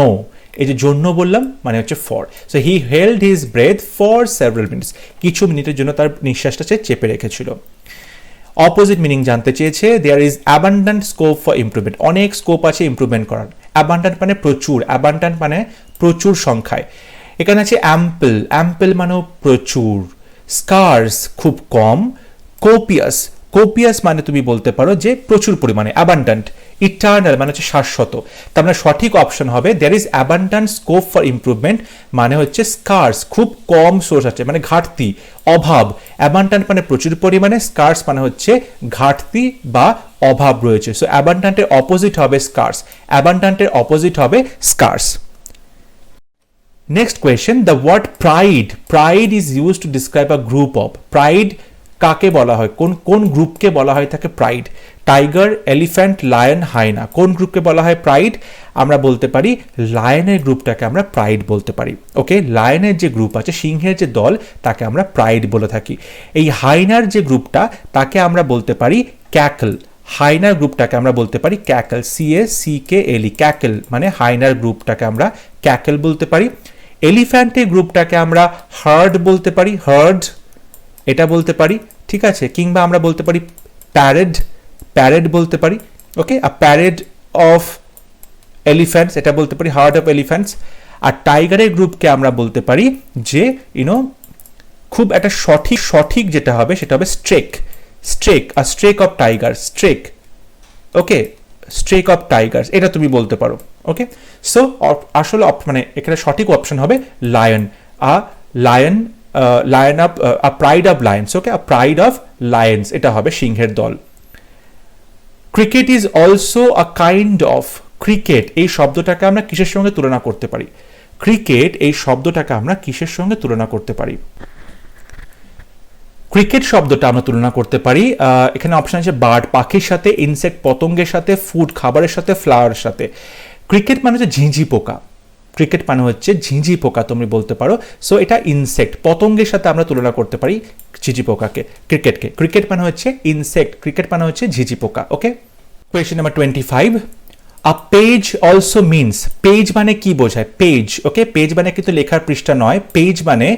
এই যে জন্য বললাম মানে হচ্ছে for, so he held his breath for several minutes, কিছু মিনিটের জন্য তার নিঃশ্বাসটা সে চেপে রেখেছিল। অপোজিট মিনিং জানতে চেয়েছে, there is abundant scope for improvement, অনেক স্কোপ আছে ইমপ্রুভমেন্ট করার। অ্যাবান্ডেন্ট মানে প্রচুর, অ্যাবান্ডেন্ট মানে প্রচুর সংখ্যায়। এখানে আছে অ্যাম্পল, অ্যাম্পল মানেও প্রচুর। স্কার্স খুব কম। কোপিয়াস, কোপিয়াস মানে তুমি বলতে পারো যে প্রচুর পরিমাণে। অ্যাবান্ডেন্ট, ইটার্নাল মানে হচ্ছে শাশ্বত। তার মানে সঠিক অপশন হবে there is abundant scope for improvement, মানে হচ্ছে স্কার্স খুব কম সোর্স আছে, মানে ঘাটতি, অভাব। অ্যাবান্ডেন্ট মানে প্রচুর পরিমাণে, স্কার্স মানে হচ্ছে ঘাটতি বা অভাব রয়েছে। সো অ্যাবান্ডেন্টের অপোজিট হবে স্কার্স, অ্যাবান্ডেন্টের অপোজিট হবে scarce. Next question, the word pride, pride is use to describe a group of. Pride কাকে বলা হয়, কোন কোন গ্রুপকে বলা হয় থাকে pride? Tiger, elephant, lion, hyena, কোন গ্রুপকে বলা হয় প্রাইড? আমরা বলতে পারি লায়নের গ্রুপটাকে আমরা প্রাইড বলতে পারি। ওকে, লায়নের যে গ্রুপ আছে, সিংহের যে দল, তাকে আমরা প্রাইড বলে থাকি। এই হাইনার যে গ্রুপটা, তাকে আমরা বলতে পারি ক্যাকল। হাইনার গ্রুপটাকে আমরা বলতে পারি ক্যাকল, CACKLE, ক্যাকল মানে হাইনার গ্রুপটাকে আমরা ক্যাকল বলতে পারি। এলিফ্যান্টের গ্রুপটাকে আমরা হার্ড বলতে পারি, হার্ড এটা বলতে পারি। ঠিক আছে, কিংবা আমরা বলতে পারি প্যারেড, প্যারেড বলতে পারি। ওকে, আ প্যারেড অফ এলিফ্যান্টস এটা বলতে পারি, হার্ড অফ এলিফ্যান্টস। আর টাইগারের গ্রুপকে আমরা বলতে পারি যে খুব একটা সঠিক যেটা হবে সেটা হবে stack, stack, a stack of tiger, stack. Okay, stack of Tigers এটা তুমি বলতে পারো। ওকে, সো আসলে মানে এখানে সঠিক অপশন হবে lion, a lion, lion of, a pride of Lions. Okay, a pride of Lions এটা হবে সিংহের দল। Cricket is also a kind of, cricket এই শব্দটাকে আমরা কিসের সঙ্গে তুলনা করতে পারি? ক্রিকেট এই শব্দটাকে আমরা কিসের সঙ্গে তুলনা করতে পারি? ক্রিকেট শব্দটা আমরা তুলনা করতে পারি, এখানে অপশন আছে বার্ড পাখির সাথে, ইনসেক্ট পতঙ্গের সাথে, ফুড খাবারের সাথে, ফ্লাওয়ারের সাথে। ক্রিকেট মানে হচ্ছে ঝিঁঝি পোকা, ক্রিকেট মানে হচ্ছে ঝিঁঝি পোকা তুমি বলতে পারো। সো এটা ইনসেক্ট, পতঙ্গের সাথে আমরা তুলনা করতে পারি ঝিঁঝি পোকাকে, ক্রিকেটকে। ক্রিকেট মানে হচ্ছে ইনসেক্ট, ক্রিকেট মানে হচ্ছে ঝিঁঝি পোকা। ওকে, কোয়েশ্চেন নাম্বার 25, আ পেজ অলসো মিনস, পেজ মানে কি বোঝায়? পেজ, ওকে, পেজ মানে কিন্তু লেখার পৃষ্ঠা নয়, পেজ মানে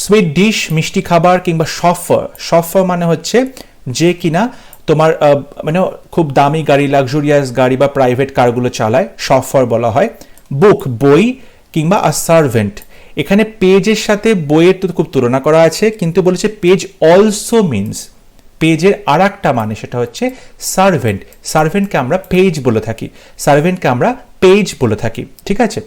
সুইট ডিশ মিষ্টি খাবার, কিংবা সফর। সফর মানে হচ্ছে যে কিনা তোমার মানে খুব দামি গাড়ি, লাক্সুরিয়াস গাড়ি বা প্রাইভেট কারগুলো চালায়, সফর বলা হয়। বুক বই, কিংবা আ সার্ভেন্ট। এখানে পেজের সাথে বইয়ের তো খুব তুলনা করা আছে, কিন্তু বলেছে পেজ অলসো মিনস, পেজের আর একটা মানে সেটা হচ্ছে সার্ভেন্ট। সার্ভেন্টকে আমরা পেজ বলে থাকি, সার্ভেন্টকে আমরা পেজ বলে থাকি। ঠিক আছে,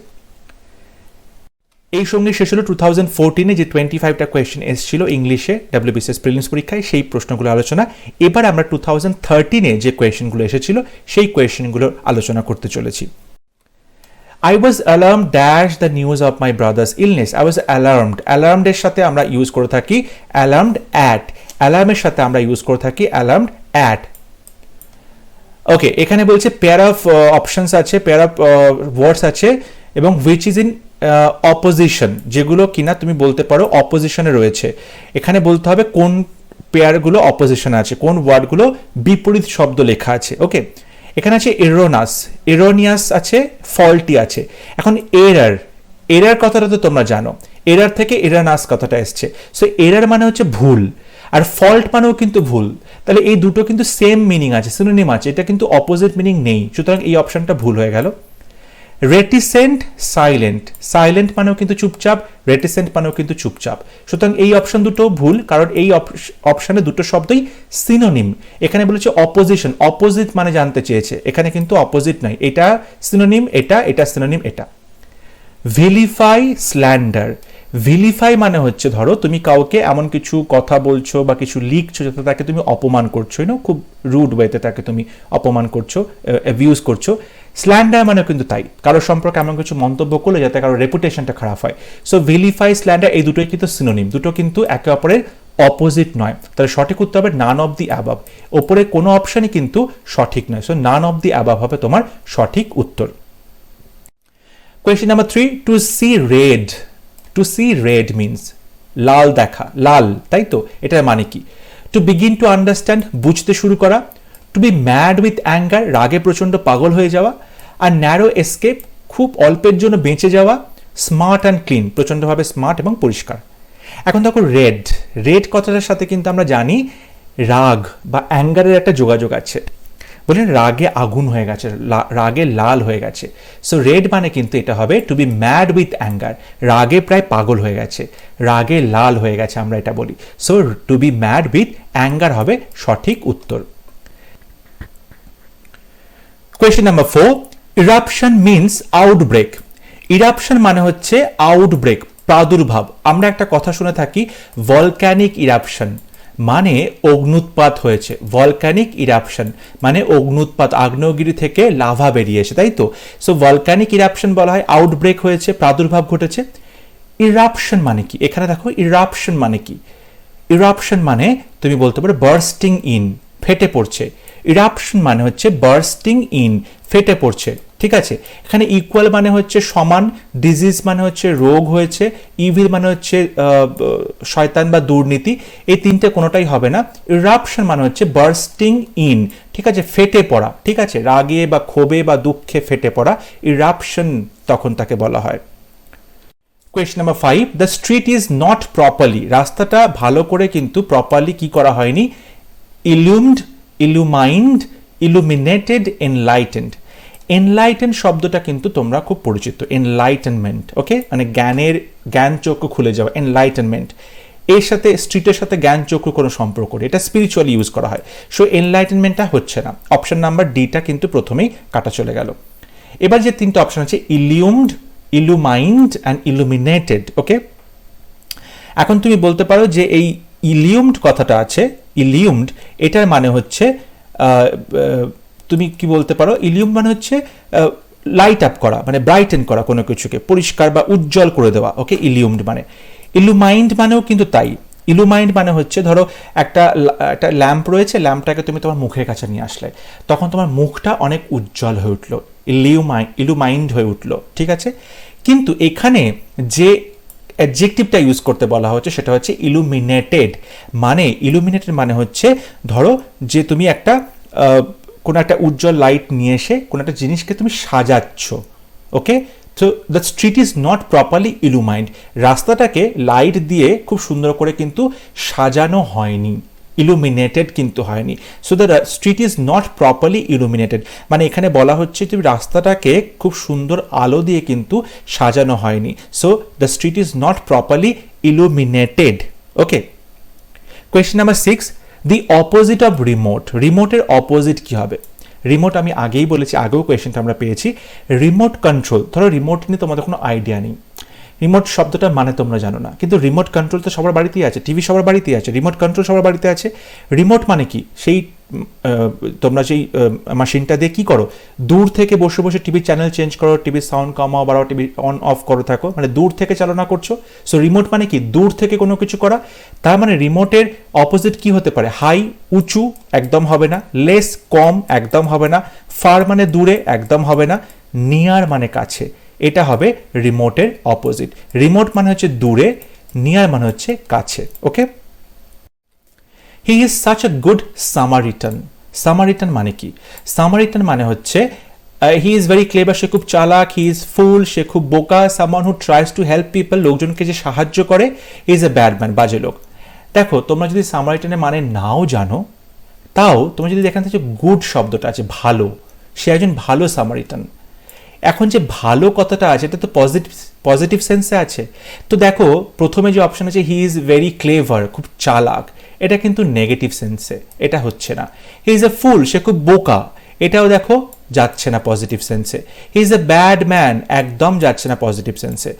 এই সঙ্গে শেষ হলো 2014-এ যে 25টা কোয়েশ্চেন এসেছিল ইংলিশে WBCS প্রিলিমস পরীক্ষায়, সেই প্রশ্নগুলো আলোচনা। এবার আমরা 2013-এ যে কোয়েশ্চেনগুলো এসেছিল সেই কোয়েশ্চেনগুলোর আলোচনা করতে চলেছি। I was alarmed dash the news of my brother's illness. I was alarmed. Alarmed এর সাথে আমরা ইউজ করে থাকি alarmed at. অ্যালার্মের সাথে আমরা ইউজ করে থাকি alarmed at. ওকে, এখানে বলছে পেয়ার অফ অপশনস আছে, পেয়ার অফ ওয়ার্ডস আছে, এবং which is in অপোজিশন, যেগুলো কিনা তুমি বলতে পারো অপোজিশনে রয়েছে, এখানে বলতে হবে কোন পেয়ারগুলো অপোজিশনে আছে, কোন ওয়ার্ডগুলো বিপরীত শব্দ লেখা আছে। ওকে, এখানে আছে এরোনাস, এরোনিয়াস আছে, ফল্টি আছে। এখন এরার, এরার কথাটা তো তোমরা জানো, এরার থেকে এরানাস কথাটা এসছে। সো এরার মানে হচ্ছে ভুল, আর ফল্ট মানেও কিন্তু ভুল, তাহলে এই দুটো কিন্তু সেম মিনিং আছে, সিনোনিম আছে, এটা কিন্তু অপোজিট মিনিং নেই, সুতরাং এই অপশনটা ভুল হয়ে গেল। রেটিসেন্ট, সাইলেন্ট, সাইলেন্ট মানেও কিন্তু চুপচাপ, রেটিসেন্ট মানেও কিন্তু চুপচাপ, সুতরাং এই অপশন দুটো ভুল, কারণ এই অপশনে দুটো শব্দই সিনোনিম। এখানে বলেছে অপোজিশন, অপোজিট মানে জানতে চেয়েছে, এখানে কিন্তু অপোজিট নয়, এটা সিনোনিম, এটা সিনোনিম, এটা। ভিলিফাই, স্ল্যান্ডার, ভিলিফাই মানে হচ্ছে ধরো তুমি কাউকে এমন কিছু কথা বলছো বা কিছু লিখছো যাতে তাকে তুমি অপমান করছো, খুব রুড ওয়েতে তাকে তুমি অপমান করছো, অ্যাবিউজ করছো। স্ল্যান্ডার মানে কিন্তু তাই, কারো সম্পর্কে এমন কিছু মন্তব্য করলে যাতে কারো রেপুটেশনটা খারাপ হয়। সো ভিলিফাই, স্ল্যান্ডার এই দুটোই কিন্তু সিনোনিম, দুটো কিন্তু একে অপরের অপোজিট নয়, তাহলে সঠিক উত্তর হবে নান অফ দি অ্যাবাভ। ওপরে কোনো অপশনই কিন্তু সঠিক নয়, so none of the above হবে তোমার সঠিক উত্তর। Question number 3, to see red. To see red means লাল দেখা, লাল, তাই তো? এটার মানে কি? To begin to understand, বুঝতে শুরু করা। To be mad with anger, রাগে প্রচন্ড পাগল হয়ে যাওয়া। আর narrow escape, খুব অল্পের জন্য বেঁচে যাওয়া। স্মার্ট অ্যান্ড ক্লিন, প্রচন্ডভাবে স্মার্ট এবং পরিষ্কার। এখন দেখো রেড, রেড কথাটার সাথে কিন্তু আমরা জানি রাগ বা অ্যাঙ্গারের একটা যোগাযোগ আছে। বলেন রাগে আগুন হয়ে গেছে, রাগে লাল হয়ে গেছে। সো রেড মানে কিন্তু এটা হবে to be mad with anger, রাগে প্রায় পাগল হয়ে গেছে, রাগে লাল হয়ে গেছে আমরা এটা বলি। So to be mad with anger হবে সঠিক উত্তর। Question number 4, eruption means outbreak. Eruption মানে হচ্ছে আউটব্রেক, প্রাদুর্ভাব। আমরা একটা কথা শুনে থাকি ভলক্যানিক ইরাপশন, মানে অগ্নুৎপাত হয়েছে। ভলক্যানিক ইরাপশন মানে অগ্নুৎপাত, আগ্নেয়গিরি থেকে লাভা বেরিয়েছে, তাই তো? সো ভলক্যানিক ইরাপশন বলা হয় আউটব্রেক হয়েছে, প্রাদুর্ভাব ঘটেছে। ইরাপশন মানে কি? এখানে দেখো ইরাপশন মানে কি? ইরাপশন মানে তুমি বলতে পারো বার্স্টিং ইন, ফেটে পড়ছে। ইরাপশন মানে হচ্ছে বার্স্টিং ইন, ফেটে পড়ছে, ঠিক আছে? এখানে ইকুয়াল মানে হচ্ছে সমান, ডিজিজ মানে হচ্ছে রোগ হয়েছে, ইভিল মানে হচ্ছে শয়তান বা দুর্নীতি, এই তিনটে কোনোটাই হবে না। ইরাপশন মানে হচ্ছে বার্স্টিং ইন, ঠিক আছে? ফেটে পড়া, ঠিক আছে? রাগে বা ক্ষোভে বা দুঃখে ফেটে পড়া, ইরাপশন তখন তাকে বলা হয়। Question number 5, the street is not properly, রাস্তাটা ভালো করে কিন্তু প্রপারলি কি করা হয়নি? ইলুমড, ইলুমাইন্ড, ইলুমিনেটেড, এনলাইটেন্ড। এনলাইটেন শব্দটা কিন্তু তোমরা খুব পরিচিত, এনলাইটেনমেন্ট, ওকে? মানে জ্ঞান চক্ষু খুলে যাওয়া, এনলাইটেনমেন্ট। এর সাথে স্ট্রিটের সাথে জ্ঞান চক্ষু কোনো সম্পর্ক নেই, এটা স্পিরিচুয়ালি ইউজ করা হয়। সো এনলাইটেনমেন্টটা হচ্ছে না, অপশন নাম্বার ডিটা কিন্তু প্রথমেই কাটা চলে গেল। এবার যে তিনটা অপশন আছে ইলিউমড, ইলুমাইন্ড অ্যান্ড ইলুমিনেটেড, ওকে? এখন তুমি বলতে পারো যে এই ইলিউমড কথাটা আছে, ইলিউমড এটার মানে হচ্ছে তুমি কি বলতে পারো, ইলিউম মানে হচ্ছে লাইট আপ করা, মানে ব্রাইটেন করা কোনো কিছুকে, পরিষ্কার বা উজ্জ্বল করে দেওয়া, ওকে? ইলিউমড মানে। ইলুমাইন্ড মানেও কিন্তু তাই। ইলুমাইন্ড মানে হচ্ছে ধরো একটা ল্যাম্প রয়েছে, ল্যাম্পটাকে তুমি তোমার মুখের কাছে নিয়ে আসলে, তখন তোমার মুখটা অনেক উজ্জ্বল হয়ে উঠলো, ইলুমাইন্ড হয়ে উঠলো, ঠিক আছে? কিন্তু এখানে যে অ্যাডজেক্টিভটা ইউজ করতে বলা হচ্ছে সেটা হচ্ছে ইলুমিনেটেড। মানে ইলুমিনেটেড মানে হচ্ছে ধরো যে তুমি একটা কোনো একটা উজ্জ্বল লাইট নিয়ে এসে কোনো একটা জিনিসকে তুমি সাজাচ্ছ, ওকে? তো the street is not properly illumined, রাস্তাটাকে লাইট দিয়ে খুব সুন্দর করে কিন্তু সাজানো হয়নি, ইলুমিনেটেড কিন্তু হয়নি। So the street is not properly illuminated, মানে এখানে বলা হচ্ছে তুমি রাস্তাটাকে খুব সুন্দর আলো দিয়ে কিন্তু সাজানো হয়নি। So the street is not properly illuminated, okay? Question number 6, the opposite of remote. রিমোটের অপোজিট কি হবে? রিমোট আমি আগেই বলেছি, আগেও কোয়েশ্চেনটা আমরা পেয়েছি। রিমোট কন্ট্রোল, ধরো রিমোট নিয়ে তোমাদের কোনো আইডিয়া নেই, রিমোট শব্দটা মানে তোমরা জানো না, কিন্তু রিমোট কন্ট্রোল তো সবার বাড়িতেই আছে, টিভি সবার বাড়িতেই আছে, রিমোট কন্ট্রোল সবার বাড়িতে আছে। রিমোট মানে কি? সেই তোমরা যেই মেশিনটা দিয়ে কি করো, দূর থেকে বসে বসে টিভির চ্যানেল চেঞ্জ করো, টিভির সাউন্ড কমাও বাড়াও, টিভি অন অফ করো থাকো, মানে দূর থেকে চালনা করছো। সো রিমোট মানে কি? দূর থেকে কোনো কিছু করা। তার মানে রিমোটের অপোজিট কি হতে পারে? হাই, উঁচু, একদম হবে না। লেস, কম, একদম হবে না। ফার মানে দূরে, একদম হবে না। নিয়ার মানে কাছে। এটা হবে রিমোটের অপোজিট। রিমোট মানে হচ্ছে দূরে, নিয়ার মানে হচ্ছে কাছে। Okay, he is such a good Samaritan. Samaritan মানে কি? সামারিটান মানে হচ্ছে হি ইজ ভেরি ক্লেভার, সে খুব চালাক, হি ইজ ফুল, সে খুব বোকা। Someone who tries to help people, লোকজনকে যে সাহায্য করে, ইজ এ ব্যাড ম্যান, বাজে লোক। দেখো তোমরা যদি সামারিটানের মানে নাও জানো, তাও তোমরা যদি এখানে যে গুড শব্দটা আছে, ভালো, সে একজন ভালো সামারিটান। এখন যে ভালো কথাটা আছে এটা তো পজিটিভ সেন্সে আছে। তো দেখো প্রথমে যে অপশন আছে হি ইজ ভেরি ক্লেভার, খুব চালাক, এটা কিন্তু নেগেটিভ সেন্সে, এটা হচ্ছে না। হি ইজ এ ফুল, সে খুব বোকা, এটাও দেখো যাচ্ছে না positive sense. He is a bad man, একদম যাচ্ছে না পজিটিভ সেন্সে।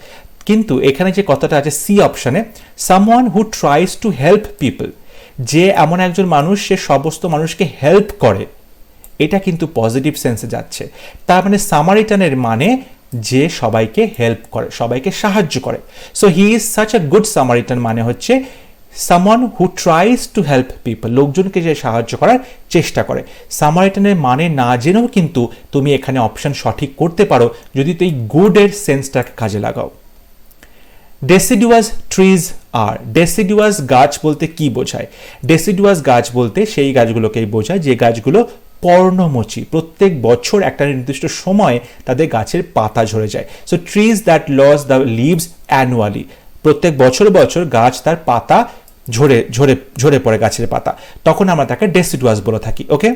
কিন্তু এখানে যে কথাটা আছে সি অপশনে, someone who tries to help people, যে এমন একজন মানুষ সে সমস্ত মানুষকে হেল্প করে, এটা কিন্তু পজিটিভ সেন্সে যাচ্ছে। তার মানে সামারিটানের মানে যে সবাইকে হেল্প করে, সবাইকে সাহায্য করে। So he is such a good Samaritan মানে হচ্ছে someone who tries to help people, লোকজনকে যে সাহায্য করার চেষ্টা করে। সামারিটানের মানে না জেনেও কিন্তু তুমি এখানে অপশন সঠিক করতে পারো যদি তুই গুডের সেন্সটাকে কাজে লাগাও। ডেসিডুয়াস ট্রিজ আর, ডেসিডুয়াস গাছ বলতে কি বোঝায়? ডেসিডুয়াস গাছ বলতে সেই গাছগুলোকেই বোঝায় যে গাছগুলো পর্ণমোচী, প্রত্যেক বছর একটা নির্দিষ্ট সময় তাদের গাছের পাতা ঝরে যায়। So trees that loss the leaves annually, প্রত্যেক বছর বছর গাছ তার পাতা ঝরে পড়ে, গাছের পাতা, তখন আমরা তাকে ডেসিডুয়াস বলে থাকি। Okay,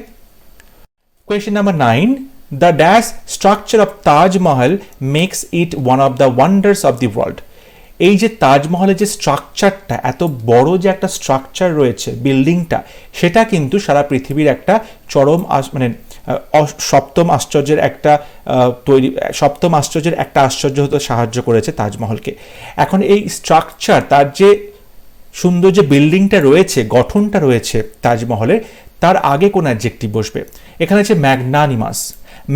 question number 9, the dash structure of Taj Mahal makes it one of the wonders of the world. এই যে তাজমহলের যে স্ট্রাকচারটা, এত বড় যে একটা স্ট্রাকচার রয়েছে বিল্ডিংটা, সেটা কিন্তু সারা পৃথিবীর একটা চরম মানে সপ্তম আশ্চর্যের একটা আশ্চর্য হতে সাহায্য করেছে তাজমহলকে। এখন এই স্ট্রাকচার, তার যে সুন্দর যে বিল্ডিংটা রয়েছে, গঠনটা রয়েছে তাজমহলের, তার আগে কোন অ্যাডজেক্টিভ বসবে? এখানে আছে ম্যাগনানিমাস,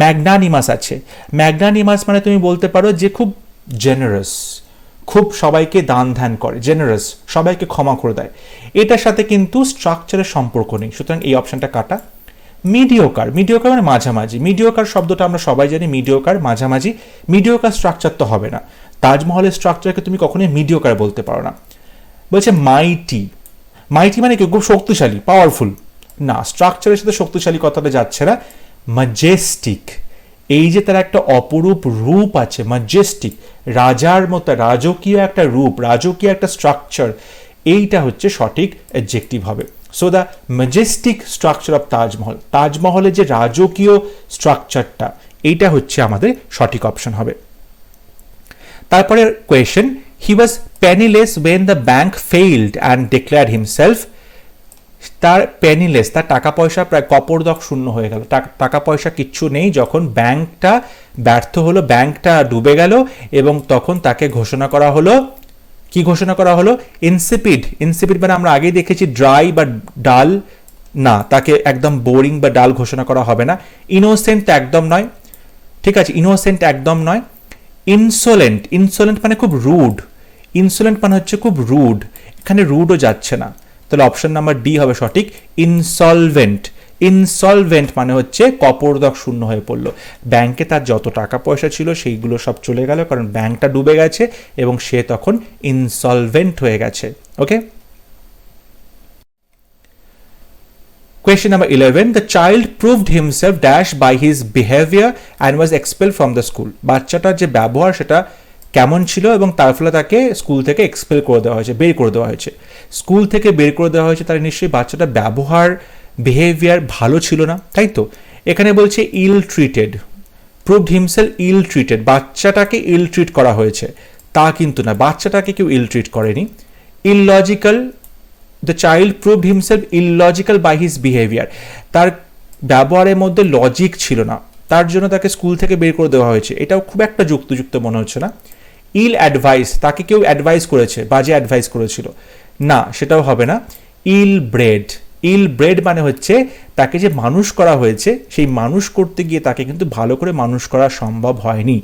ম্যাগনানিমাস আছে। ম্যাগনানিমাস মানে তুমি বলতে পারো যে খুব জেনারাস, খুব সবাইকে দান ধ্যান করে, জেনারাস, সবাইকে ক্ষমা করে দেয়। এটার সাথে কিন্তু স্ট্রাকচারের সম্পর্ক নেই, সুতরাং এই অপশনটা কাটা। মিডিওকার, মিডিওকার মানে মাঝামাঝি, মিডিওকার শব্দটা আমরা সবাই জানি, মিডিওকার মাঝামাঝি, মিডিওকার স্ট্রাকচার তো হবে না। তাজমহলের স্ট্রাকচারকে তুমি কখনোই মিডিওকার বলতে পারো না। বলছে মাইটি, মাইটি মানে কি? খুব শক্তিশালী, পাওয়ারফুল, না, স্ট্রাকচারের সাথে শক্তিশালী কথাটা যাচ্ছে না। ম্যাজেস্টিক, এই যে তার একটা অপরূপ রূপ আছে, ম্যাজেস্টিক, রাজার মতো, রাজকীয় একটা রূপ, রাজকীয় একটা স্ট্রাকচার, এইটা হচ্ছে সঠিক অ্যাডজেক্টিভ হবে। So the Majestic structure of Taj Mahal, তাজমহলের যে রাজকীয় স্ট্রাকচারটা, এইটা হচ্ছে আমাদের সঠিক অপশন হবে। তারপরে question, he was penniless when the bank failed and declared himself. তার পেনিলেস, তার টাকা পয়সা প্রায় কপরদক শূন্য হয়ে গেল, টাকা পয়সা কিচ্ছু নেই যখন ব্যাংকটা ব্যর্থ হলো, ব্যাংকটা ডুবে গেল, এবং তখন তাকে ঘোষণা করা হলো, কি ঘোষণা করা হলো? ইনসিপিড। ইনসিপিড মানে আমরা আগেই দেখেছি ড্রাই বা ডাল, না, তাকে একদম বোরিং বা ডাল ঘোষণা করা হবে না। ইনোসেন্ট একদম নয়, ঠিক আছে, ইনোসেন্ট একদম নয়। ইনসোলেন্ট, ইনসোলেন্ট মানে খুব রুড, ইনসোলেন্ট মানে হচ্ছে খুব রুড, এখানে রুডও যাচ্ছে না, তাহলে অপশন নাম্বার ডি হবে সঠিক, ইনসলভেন্ট। ইনসলভেন্ট মানে হচ্ছে কপরদক শূন্য হয়ে পড়লো, ব্যাংকে তার যত টাকা পয়সা ছিল সেইগুলো সব চলে গেল, কারণ ব্যাংকটা ডুবে গেছে এবং সে তখন ইনসলভেন্ট হয়ে গেছে। ওকে, Question number 11, the child proved himself dash by his behavior and was expelled from the school. বাচ্চাটার যে ব্যবহার সেটা কেমন ছিল এবং তার ফলে তাকে স্কুল থেকে এক্সপেল করে দেওয়া হয়েছে, বের করে দেওয়া হয়েছে। স্কুল থেকে বের করে দেওয়া হয়েছে, তার নিশ্চয়ই বাচ্চাটার ব্যবহার, বিহেভিয়ার ভালো ছিল না, তাই তো? এখানে বলছে ইল ট্রিটেড, প্রুভড হিমসেলফ ইল ট্রিটেড, বাচ্চাটাকে ইল ট্রিট করা হয়েছে, তা কিন্তু না, বাচ্চাটাকে কেউ ইল ট্রিট করেনি। Illogical, the child proved himself illogical by his behavior, তার ব্যবহারের মধ্যে লজিক ছিল না, তার জন্য তাকে স্কুল থেকে বের করে দেওয়া হয়েছে, এটাও খুব একটা যুক্তিযুক্ত মনে হচ্ছে না। ইল অ্যাডভাইস, তাকে কেউ অ্যাডভাইস করেছে, বাজে অ্যাডভাইস করেছিল, না, সেটাও হবে না। ইল ব্রেড, ইল ব্রেড মানে হচ্ছে তাকে যে মানুষ করা হয়েছে, সেই মানুষ করতে গিয়ে তাকে কিন্তু ভালো করে মানুষ করা সম্ভব হয়নি।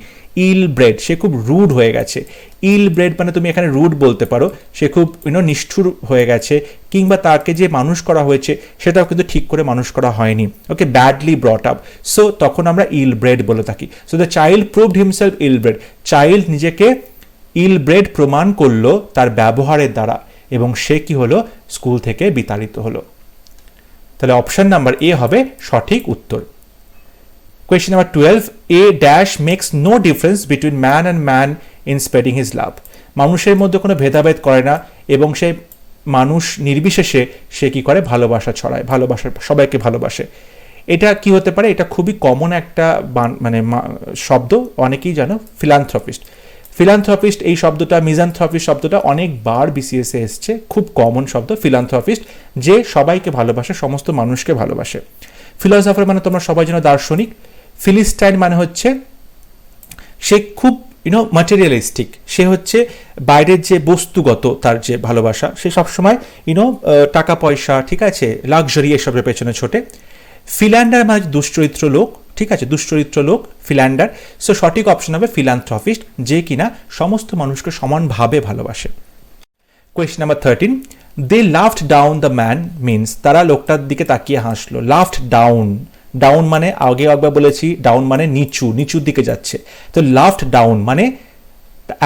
ইল ব্রেড, সে খুব রুড হয়ে গেছে। ইল ব্রেড মানে তুমি এখানে রুড বলতে পারো, সে খুব নিষ্ঠুর হয়ে গেছে, কিংবা তাকে যে মানুষ করা হয়েছে সেটাও কিন্তু ঠিক করে মানুষ করা হয়নি। Okay, badly brought up, so তখন আমরা ইল ব্রেড বলে থাকি। So the child proved himself ill bred, child নিজেকে ইল ব্রেড প্রমাণ করলো তার ব্যবহারের দ্বারা, এবং সে কি হলো, স্কুল থেকে বিতাড়িত হলো। তাহলে অপশন নাম্বার এ হবে সঠিক উত্তর। Question number 12, a dash makes no difference between man and man in spreading his love, মানুষের মধ্যে কোনো ভেদাভেদ করে না এবং সে মানুষ নির্বিশেষে সে কি করে, ভালোবাসা ছড়ায়, সবাইকে ভালোবাসে। এটা কি হতে পারে, এটা খুবই কমন একটা মানে শব্দ, অনেকেই জানো, ফিলান্থ্রপিস্ট। ফিলান্থ্রপিস্ট এই শব্দটা, মিজানথ্রপিস্ট শব্দটা অনেকবার বিসিএসে এসছে, খুব কমন শব্দ ফিলান্থ্রপিস্ট, যে সবাইকে ভালোবাসে, সমস্ত মানুষকে ভালোবাসে। ফিলসফার মানে তোমরা সবাই জানো দার্শনিক। ফিলিস্টাইন মানে হচ্ছে সে খুব ম্যাটেরিয়ালিস্টিক, সে হচ্ছে বাইরের যে বস্তুগত তার যে ভালোবাসা, সে সবসময় টাকা পয়সা, ঠিক আছে, লাক্সারি এসবের পেছনে ছোটে। ফিল্যান্ডার মানে দুশ্চরিত্র লোক, ঠিক আছে, দুশ্চরিত্র লোক ফিল্যান্ডার। সো সঠিক অপশন হবে ফিলান্থ্রপিস্ট, যে কিনা সমস্ত মানুষকে সমানভাবে ভালোবাসে। Question number 13, they laughed down the man means, তারা লোকটার দিকে তাকিয়ে হাসলো। লাফড ডাউন, ডাউন মানে আগে একবার বলেছি, ডাউন মানে নিচু, নিচুর দিকে যাচ্ছে। তো লাফড ডাউন মানে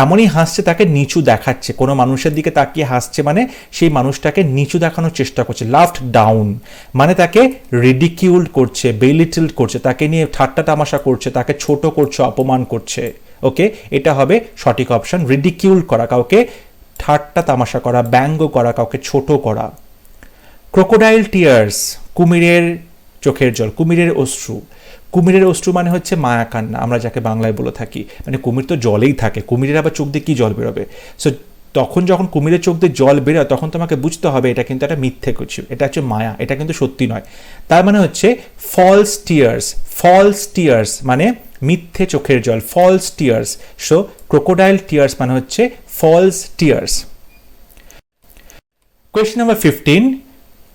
এমনই হাসছে, তাকে নিচু দেখাচ্ছে, কোনো মানুষের দিকে তাকিয়ে হাসছে মানে সেই মানুষটাকে নিচু দেখানোর চেষ্টা করছে। লাফড ডাউন মানে তাকে রিডিকিউলড করছে, বেলিটলড করছে, তাকে নিয়ে ঠাট্টা তামাশা করছে, তাকে ছোট করছে, অপমান করছে। ওকে, এটা হবে সঠিক অপশন, রিডিকিউল করা, কাউকে ঠাট্টা তামাশা করা, ব্যঙ্গ করা, কাউকে ছোট করা। ক্রোকোডাইল টিয়ার্স, কুমিরের চোখের জল, কুমিরের অশ্রু। কুমিরের অশ্রু মানে হচ্ছে মায়া কান্না, আমরা যাকে বাংলায় বলে থাকি। মানে কুমির তো জলেই থাকে, কুমিরের আবার চোখ দিয়ে কি জল বেরোবে? সো তখন যখন কুমিরের চোখ দিয়ে জল বেরোয়, তখন তোমাকে বুঝতে হবে এটা কিন্তু একটা মিথ্যে কিছু, এটা হচ্ছে মায়া, এটা কিন্তু সত্যি নয়। তার মানে হচ্ছে ফলস টিয়ার্স, ফলস টিয়ার্স মানে মিথ্যে চোখের জল, false tears. So crocodile tears মানে হচ্ছে false tears. Question number 15,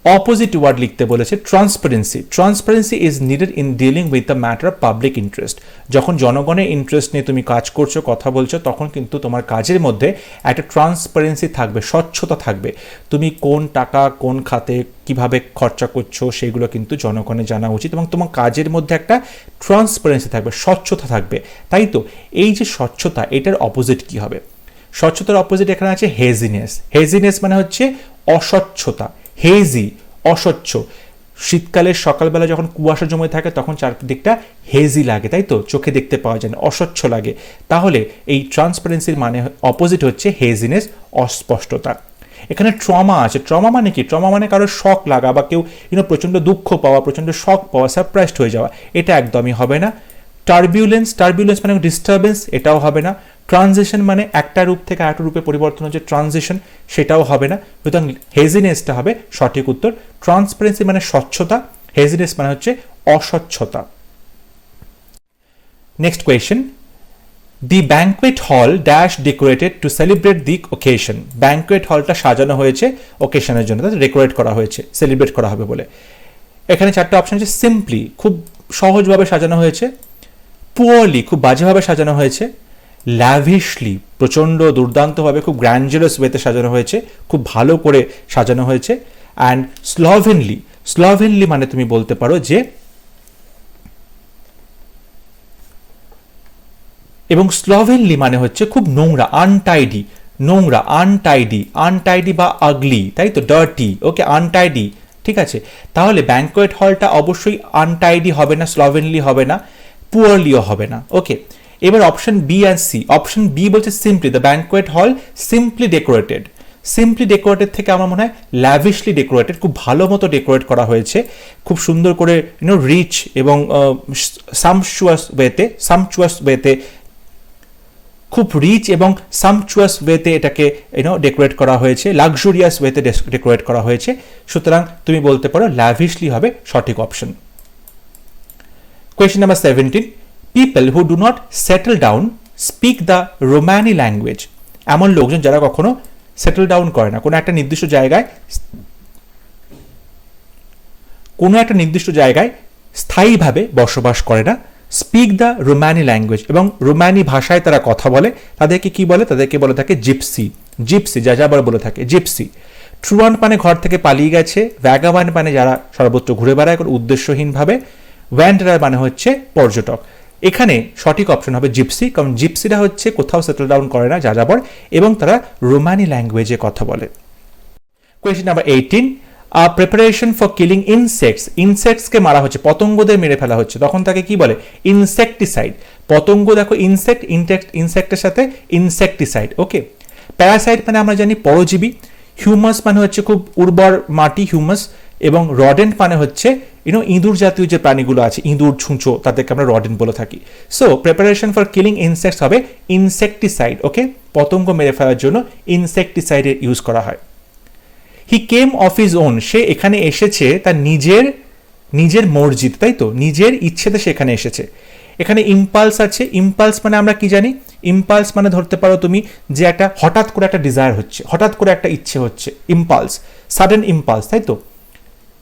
opposite word লিখতে বলেছে, transparency. Transparency is needed in dealing with the matter of public interest. যখন জনগণের ইন্টারেস্ট নিয়ে তুমি কাজ করছো, কথা বলছো, তখন কিন্তু তোমার কাজের মধ্যে একটা ট্রান্সপারেন্সি থাকবে, স্বচ্ছতা থাকবে। তুমি কোন টাকা কোন খাতে কিভাবে খরচা করছো সেগুলো কিন্তু জনগণের জানা উচিত, এবং তোমার কাজের মধ্যে একটা ট্রান্সপারেন্সি থাকবে, স্বচ্ছতা থাকবে। তাই তো এই যে স্বচ্ছতা, এটার অপোজিট কি হবে? স্বচ্ছতার অপোজিট এখানে আছে হেজিনেস। হেজিনেস মানে হচ্ছে অস্বচ্ছতা, হেজি, অস্বচ্ছ। শীতকালের সকালবেলা যখন কুয়াশা জমে থাকে, তখন চারদিকটা হেজি লাগে, তাই তো, চোখে দেখতে পাওয়া যায় না, অস্বচ্ছ লাগে। তাহলে এই ট্রান্সপারেন্সির মানে অপোজিট হচ্ছে হেজিনেস, অস্পষ্টতা। এখানে ট্রমা আছে। ট্রমা মানে কি? ট্রমা মানে কারো শক লাগা, বা কেউ প্রচণ্ড দুঃখ পাওয়া, প্রচণ্ড শক পাওয়া, সারপ্রাইজড হয়ে যাওয়া, এটা একদমই হবে না। টার্বিউলেন্স, টার্বিউলেন্স মানে ডিস্টারবেন্স, এটাও হবে না। ট্রানজিশন মানে একটা রূপ থেকে আরেকটা রূপে পরিবর্তন হচ্ছে, ট্রানজিশন, সেটাও হবে না। সুতরাং হেজিনেসটা হবে সঠিক উত্তর। ট্রান্সপারেন্সি মানে স্বচ্ছতা, হেজিনেস মানে হচ্ছে অস্বচ্ছতা। Next question, the banquet hall dash decorated to celebrate the occasion. Banquet হলটা সাজানো হয়েছে ওকেশনের জন্য, তাতে ডেকোরেট করা হয়েছে, সেলিব্রেট করা হবে বলে। এখানে চারটা অপশন আছে। সিম্পলি, খুব সহজভাবে সাজানো হয়েছে। পুয়ারলি, খুব বাজেভাবে সাজানো হয়েছে। ল্যাভিশলি, প্রচণ্ড দুর্দান্তভাবে, খুব গ্র্যান্ডারাস ওয়েতে সাজানো হয়েছে, খুব ভালো করে সাজানো হয়েছে। অ্যান্ড স্লোভেনলি, স্লোভেনলি মানে তুমি বলতে পারো যে, এবং স্লোভেনলি মানে হচ্ছে খুব নোংরা, আনটাইডি, নোংরা, আনটাইডি, আনটাইডি বা আগলি, তাই তো, ডার্টি। ওকে, আনটাইডি, ঠিক আছে। তাহলে ব্যাঙ্কোয়েট হলটা অবশ্যই আনটাইডি হবে না, স্লোভেনলি হবে না, পুয়ারলিও হবে না। ওকে, এবার option B and C. Option B বলছে simply, the banquet hall simply decorated. Simply decorated থেকে আমার মনে হয় ল্যাভিশলি ডেকোরেটেড, খুব ভালো মতো ডেকোরেট করা হয়েছে, খুব সুন্দর করে রিচ এবং সামচুয়াস ওয়েতে, খুব রিচ এবং সামচুয়াস ওয়েতে এটাকে ডেকোরেট করা হয়েছে, লাক্সুরিয়াস ওয়েতে ডেকোরেট করা হয়েছে। সুতরাং তুমি বলতে পারো ল্যাভিশলি হবে সঠিক option. Question number 17, people who do not settle down speak the Romani language. এমন লোকজন যারা কখনো সেটেল ডাউন করে না, কোনো একটা নির্দিষ্ট জায়গায় কোনো একটা নির্দিষ্ট জায়গায় স্থায়ীভাবে বসবাস করে না, স্পিক দ্য রোমানি ল্যাঙ্গুয়েজ, এবং রোমানি ভাষায় তারা কথা বলে, তাদেরকে কি বলে, তাদেরকে বলে থাকে জিপসি। জিপসি যা যাবার বলে থাকে জিপসি। ট্রুয়ান্ট মানে ঘর থেকে পালিয়ে গেছে, ভ্যাগাবান্ড মানে যারা সর্বত্র ঘুরে বেড়ায় কোনো উদ্দেশ্যহীনভাবে, ওয়ান্ডারার মানে হচ্ছে পর্যটক। এখানে সঠিক অপশন হবে জিপসি, কারণ জিপসিরা হচ্ছে কোথাও সেটেল ডাউন করে না যাযাবর, এবং তারা রোমানি ল্যাঙ্গুয়েজে কথা বলে। Question number 18, preparation for killing insects, ইনসেক্টসকে মারা হচ্ছে, পতঙ্গদের মেরে ফেলা হচ্ছে, তখন তাকে কি বলে, ইনসেকটিসাইড। পতঙ্গ দেখো ইনসেক্ট, ইনসেক্টের সাথে ইনসেকটিসাইড। ওকে, প্যারাসাইট মানে আমরা জানি পরজীবী, হিউমাস মানে হচ্ছে খুব উর্বর মাটি, হিউমাস, এবং রডেন্ট মানে হচ্ছে ইঁদুর জাতীয় যে প্রাণীগুলো আছে, ইঁদুর, ছুঁচো, তাদেরকে আমরা রডেন্ট বলে থাকি। So preparation for killing insects হবে ইনসেকটিসাইড। ওকে, পতঙ্গ মেরে ফেলার জন্য ইনসেকটিসাইডের ইউজ করা হয়। হি কেম অফ হিজ ওন, সে এখানে এসেছে তার নিজের মর্জিত, তাই তো, নিজের ইচ্ছেতে সে এখানে এসেছে। এখানে ইম্পালস আছে, ইম্পালস মানে আমরা কি জানি, ইম্পালস মানে ধরতে পারো তুমি যে একটা হঠাৎ করে একটা ডিজায়ার হচ্ছে, হঠাৎ করে একটা ইচ্ছে হচ্ছে, ইম্পালস, সাডেন ইম্পালস, তাই তো।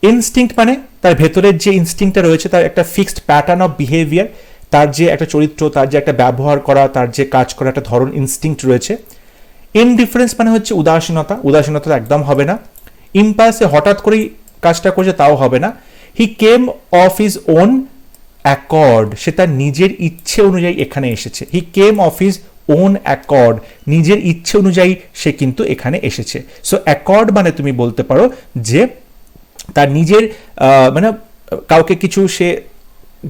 ইনস্টিংক্ট মানে তার ভেতরের যে ইনস্টিংক্টটা রয়েছে, তার একটা ফিক্সড প্যাটার্ন অফ বিহেভিয়ার, তার যে একটা চরিত্র, তার যে একটা ব্যবহার করা, তার যে কাজ করা একটা ধরন, ইনস্টিংক্ট রয়েছে। ইনডিফারেন্স মানে হচ্ছে উদাসীনতা, উদাসীনতা একদম হবে না। ইম্পালসে হঠাৎ করেই কাজটা করছে, তাও হবে না। হি কেম অফ হিজ ওন অ্যাকর্ড, সে তার নিজের ইচ্ছে অনুযায়ী এখানে এসেছে। হি কেম অফ হিজ ওন অ্যাকর্ড, নিজের ইচ্ছে অনুযায়ী সে কিন্তু এখানে এসেছে। সো অ্যাকর্ড মানে তুমি বলতে পারো যে তার নিজের মানে কাউকে কিছু সে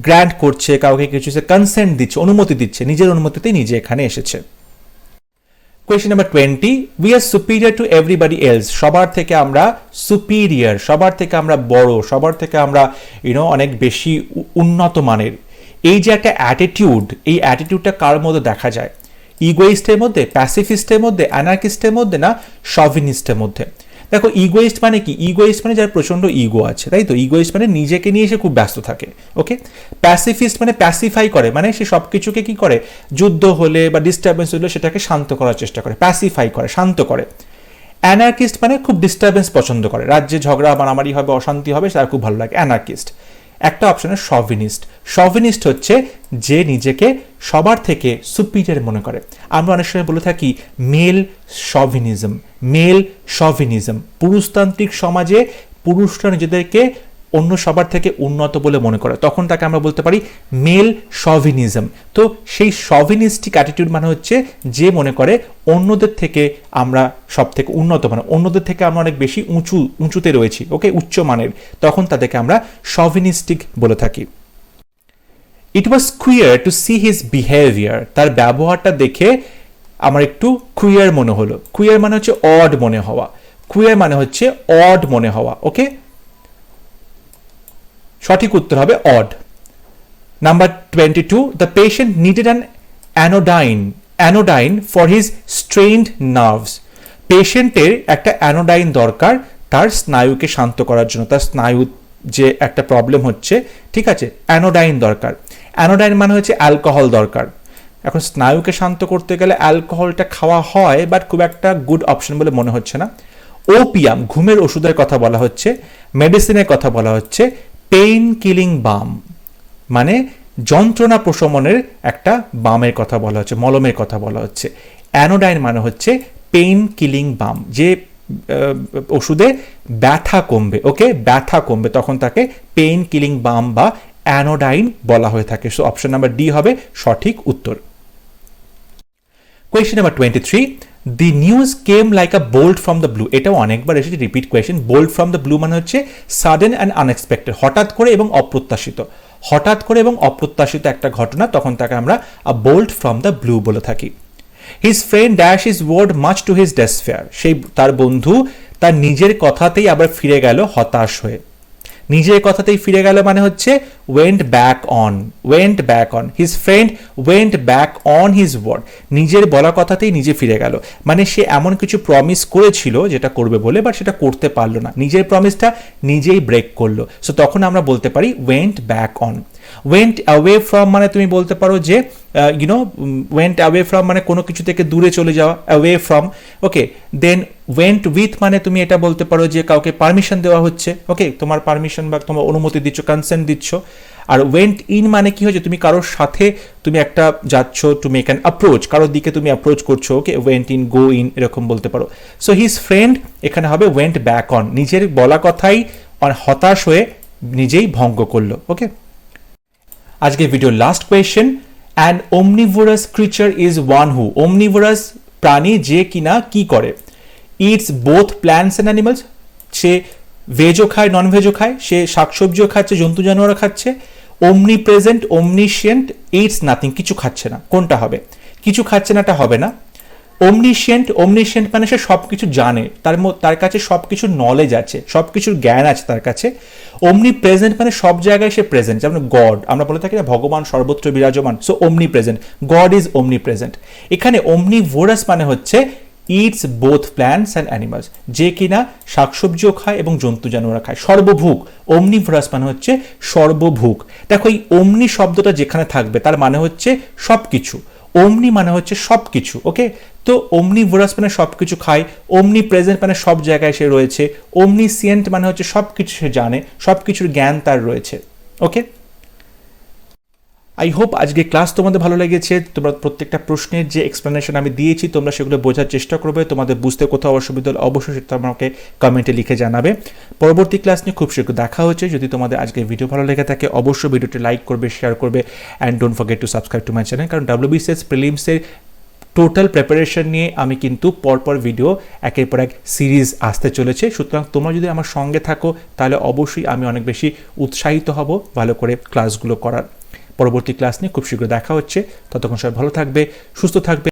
গ্র্যান্ট করছে, কাউকে কিছু সে কনসেন্ট দিচ্ছে, অনুমতি দিচ্ছে, নিজের অনুমতিতেই নিজে এখানে এসেছে। Question number 20, we are superior to everybody else, সবার থেকে আমরা সুপিরিয়র, সবার থেকে আমরা বড়, সবার থেকে আমরা অনেক বেশি উন্নত মানের। এই যে একটা অ্যাটিটিউড, এই অ্যাটিটিউডটা কার মধ্যে দেখা যায়, ইগোইস্টের মধ্যে, প্যাসিফিস্টের মধ্যে, অ্যানার্কিস্টের মধ্যে, না শভিনিস্টের মধ্যে? দেখো ইগোইস্ট মানে কি, ইগোইস্ট মানে যার প্রচন্ড ইগো আছে, তাই তো। ইগোইস্ট মানে নিজেকে নিয়ে সে খুব ব্যস্ত থাকে। ওকে, প্যাসিফিস্ট মানে প্যাসিফাই করে, মানে সে সব কিছুকে কি করে, যুদ্ধ হলে বা ডিস্টারবেন্স হলে সেটাকে শান্ত করার চেষ্টা করে, প্যাসিফাই করে, শান্ত করে। অ্যানার্কিস্ট মানে খুব ডিস্টারবেন্স পছন্দ করে, রাজ্যে ঝগড়া মারামারি হবে, অশান্তি হবে, তার খুব ভালো লাগে, অ্যানার্কিস্ট। একটা অপশন শভিনিস্ট। শভিনিস্ট হচ্ছে যে নিজেকে সবার থেকে সুপিরিয়র মনে করে। আমরা অনেক সময় বলে থাকি মেল শভিনিজম, মেল শভিনিজম। পুরুষতান্ত্রিক সমাজে পুরুষরা নিজেদেরকে অন্য সবার থেকে উন্নত বলে মনে করে, তখন তাকে আমরা বলতে পারি মেল শভিনিজম। তো সেই শভিনিস্টিক অ্যাটিটিউড মানে হচ্ছে যে মনে করে অন্যদের থেকে আমরা সব থেকে উন্নত, মানে অন্যদের থেকে আমরা অনেক বেশি উঁচুতে রয়েছি, ওকে, উচ্চ মানের, তখন তাদেরকে আমরা শভিনিস্টিক বলে থাকি। It was queer to see his behaviour, তার ব্যবহারটা দেখে আমার একটু কুইয়ার মনে হলো। কুইয়ার মানে হচ্ছে অড মনে হওয়া, কুইয়ার মানে হচ্ছে অড মনে হওয়া। ওকে, সঠিক উত্তর হবে odd. Number 22, the patient needed an anodyne for his strained nerves, পেশেন্টের একটা অ্যানোডাইন দরকার তার স্নায়ুকে শান্ত করার জন্য, তার স্নায়ু যে একটা প্রবলেম হচ্ছে, ঠিক আছে, অ্যানোডাইন দরকার। অ্যানোডাইন মানে হচ্ছে অ্যালকোহল দরকার। এখন স্নায়ুকে শান্ত করতে গেলে অ্যালকোহলটা খাওয়া হয়, বাট খুব একটা গুড অপশন বলে মনে হচ্ছে না। ওপিয়াম, ঘুমের ওষুধের কথা বলা হচ্ছে, মেডিসিনের কথা বলা হচ্ছে। পেইন কিলিং বাম মানে যন্ত্রণা প্রশমনের একটা বামের কথা বলা হচ্ছে, মলমের কথা বলা হচ্ছে। অ্যানোডাইন মানে হচ্ছে পেইন কিলিং বাম, যে ওষুধে ব্যথা কমবে, ওকে, ব্যথা কমবে, তখন তাকে পেইন কিলিং বাম বা অ্যানোডাইন বলা হয়ে থাকে। সো অপশন নাম্বার ডি হবে সঠিক উত্তর। Question number 23, the news came like a bolt from the blue, এটাও অনেকবার এসেছে, repeat question. Bolt from the blue মানে হচ্ছে সাডেন অ্যান্ড আনএক্সপেক্টেড, হঠাৎ করে এবং অপ্রত্যাশিত, হঠাৎ করে এবং অপ্রত্যাশিত একটা ঘটনা, তখন তাকে আমরা a bolt from the blue বলে থাকি। His friend dash is word much to his despair, সেই তার বন্ধু তার নিজের কথাতেই আবার ফিরে গেল হতাশ হয়ে। নিজের কথাতেই ফিরে গেল মানে হচ্ছে went back on, his friend went back on his word, নিজের বলা কথাতেই নিজে ফিরে গেল, মানে সে এমন কিছু প্রমিস করেছিল যেটা করবে বলে, বাট সেটা করতে পারলো না, নিজের প্রমিসটা নিজেই ব্রেক করলো। সো তখন আমরা বলতে পারি went back on. Went away from মানে তুমি বলতে পারো যে ওয়েন্ট অ্যাওয়ে ফ্রম মানে কোনো কিছু থেকে দূরে চলে যাওয়া, away from. Okay, then went with মানে তুমি এটা বলতে পারো যে কাউকে পারমিশন দেওয়া হচ্ছে, ওকে, তোমার পারমিশন বা তোমার অনুমতি দিচ্ছ, কনসেন্ট দিচ্ছ। আর ওয়েন্ট ইন মানে কি হচ্ছে, তুমি কারোর সাথে তুমি একটা যাচ্ছ টু মেক অ্যান অ্যাপ্রোচ, কারোর দিকে তুমি অ্যাপ্রোচ করছো, ওকে, ওয়েন্ট ইন, গো ইন, এরকম বলতে পারো। সো হিজ ফ্রেন্ড এখানে হবে ওয়েন্ট ব্যাক অন, নিজের বলা কথাই হতাশ হয়ে নিজেই ভঙ্গ করলো। ওকে, আজকে ভিডিওর last question, an omnivorous creature is one who, omnivorous প্রাণী যে কিনা কি করে, eats both plants and animals, সে ভেজও খায় নন ভেজও খায়, সে শাকসবজিও খাচ্ছে, জন্তু জানোয়ারও খাচ্ছে, ওমনি প্রেজেন্ট, ওমনিশিয়েন্ট, ইটস নাথিং, কিছু খাচ্ছে না, কোনটা হবে? কিছু খাচ্ছে নাটা হবে না। ওমনিশিয়েন্ট, ওমনিশিয়েন্ট মানে সে সব কিছু জানে, তার কাছে সব কিছুর নলেজ আছে, সব কিছুর জ্ঞান আছে তার কাছে। ওমনি প্রেজেন্ট মানে সব জায়গায় সে প্রেজেন্ট, যেমন গড, আমরা বলে থাকি না ভগবান সর্বত্র বিরাজমান, সো ওমনি প্রেজেন্ট, গড ইজ ওমনি প্রেজেন্ট। এখানে ওমনিভোরাস মানে হচ্ছে it's both plants and animals, যে কিনা শাকসবজিও খায় এবং জন্তু জানোয়ার খায়, সর্বভুক। ওমনিভোরাস মানে হচ্ছে সর্বভুক। দেখো এই ওমনি শব্দটা যেখানে থাকবে তার মানে হচ্ছে সব কিছু, ওমনি মানে হচ্ছে সব কিছু। ওকে, তো ওমনিভোরাস মানে সব কিছু খায়, ওমনি প্রেজেন্ট মানে সব জায়গায় সে রয়েছে, ওমনিসিয়েন্ট মানে হচ্ছে সব কিছু সে জানে, সব কিছুর জ্ঞান তার রয়েছে। ওকে, আই হোপ আজকে ক্লাস তোমাদের ভালো লেগেছে। তোমরা প্রত্যেকটা প্রশ্নের যে এক্সপ্লেনেশন আমি দিয়েছি তোমরা সেগুলো বোঝার চেষ্টা করবে, তোমাদের বুঝতে কোথাও অসুবিধা হলে অবশ্যই সেটা আমাকে কমেন্টে লিখে জানাবে। পরবর্তী ক্লাস নিয়ে খুব শীঘ্র দেখা হচ্ছে। যদি তোমাদের আজকে ভিডিও ভালো লেগে থাকে অবশ্যই ভিডিওটি লাইক করবে, শেয়ার করবে, and don't forget to subscribe to my channel, কারণ WBCS প্রিলিমসের টোটাল প্রিপারেশন নিয়ে আমি কিন্তু পরপর ভিডিও একের পর এক সিরিজ আসতে চলেছে। সুতরাং তোমরা যদি আমার সঙ্গে থাকো তাহলে অবশ্যই আমি অনেক বেশি উৎসাহিত হব ভালো করে ক্লাসগুলো করার। পরবর্তী ক্লাস নিয়ে খুব শীঘ্র দেখা হচ্ছে, ততক্ষণ সবাই ভালো থাকবে, সুস্থ থাকবে।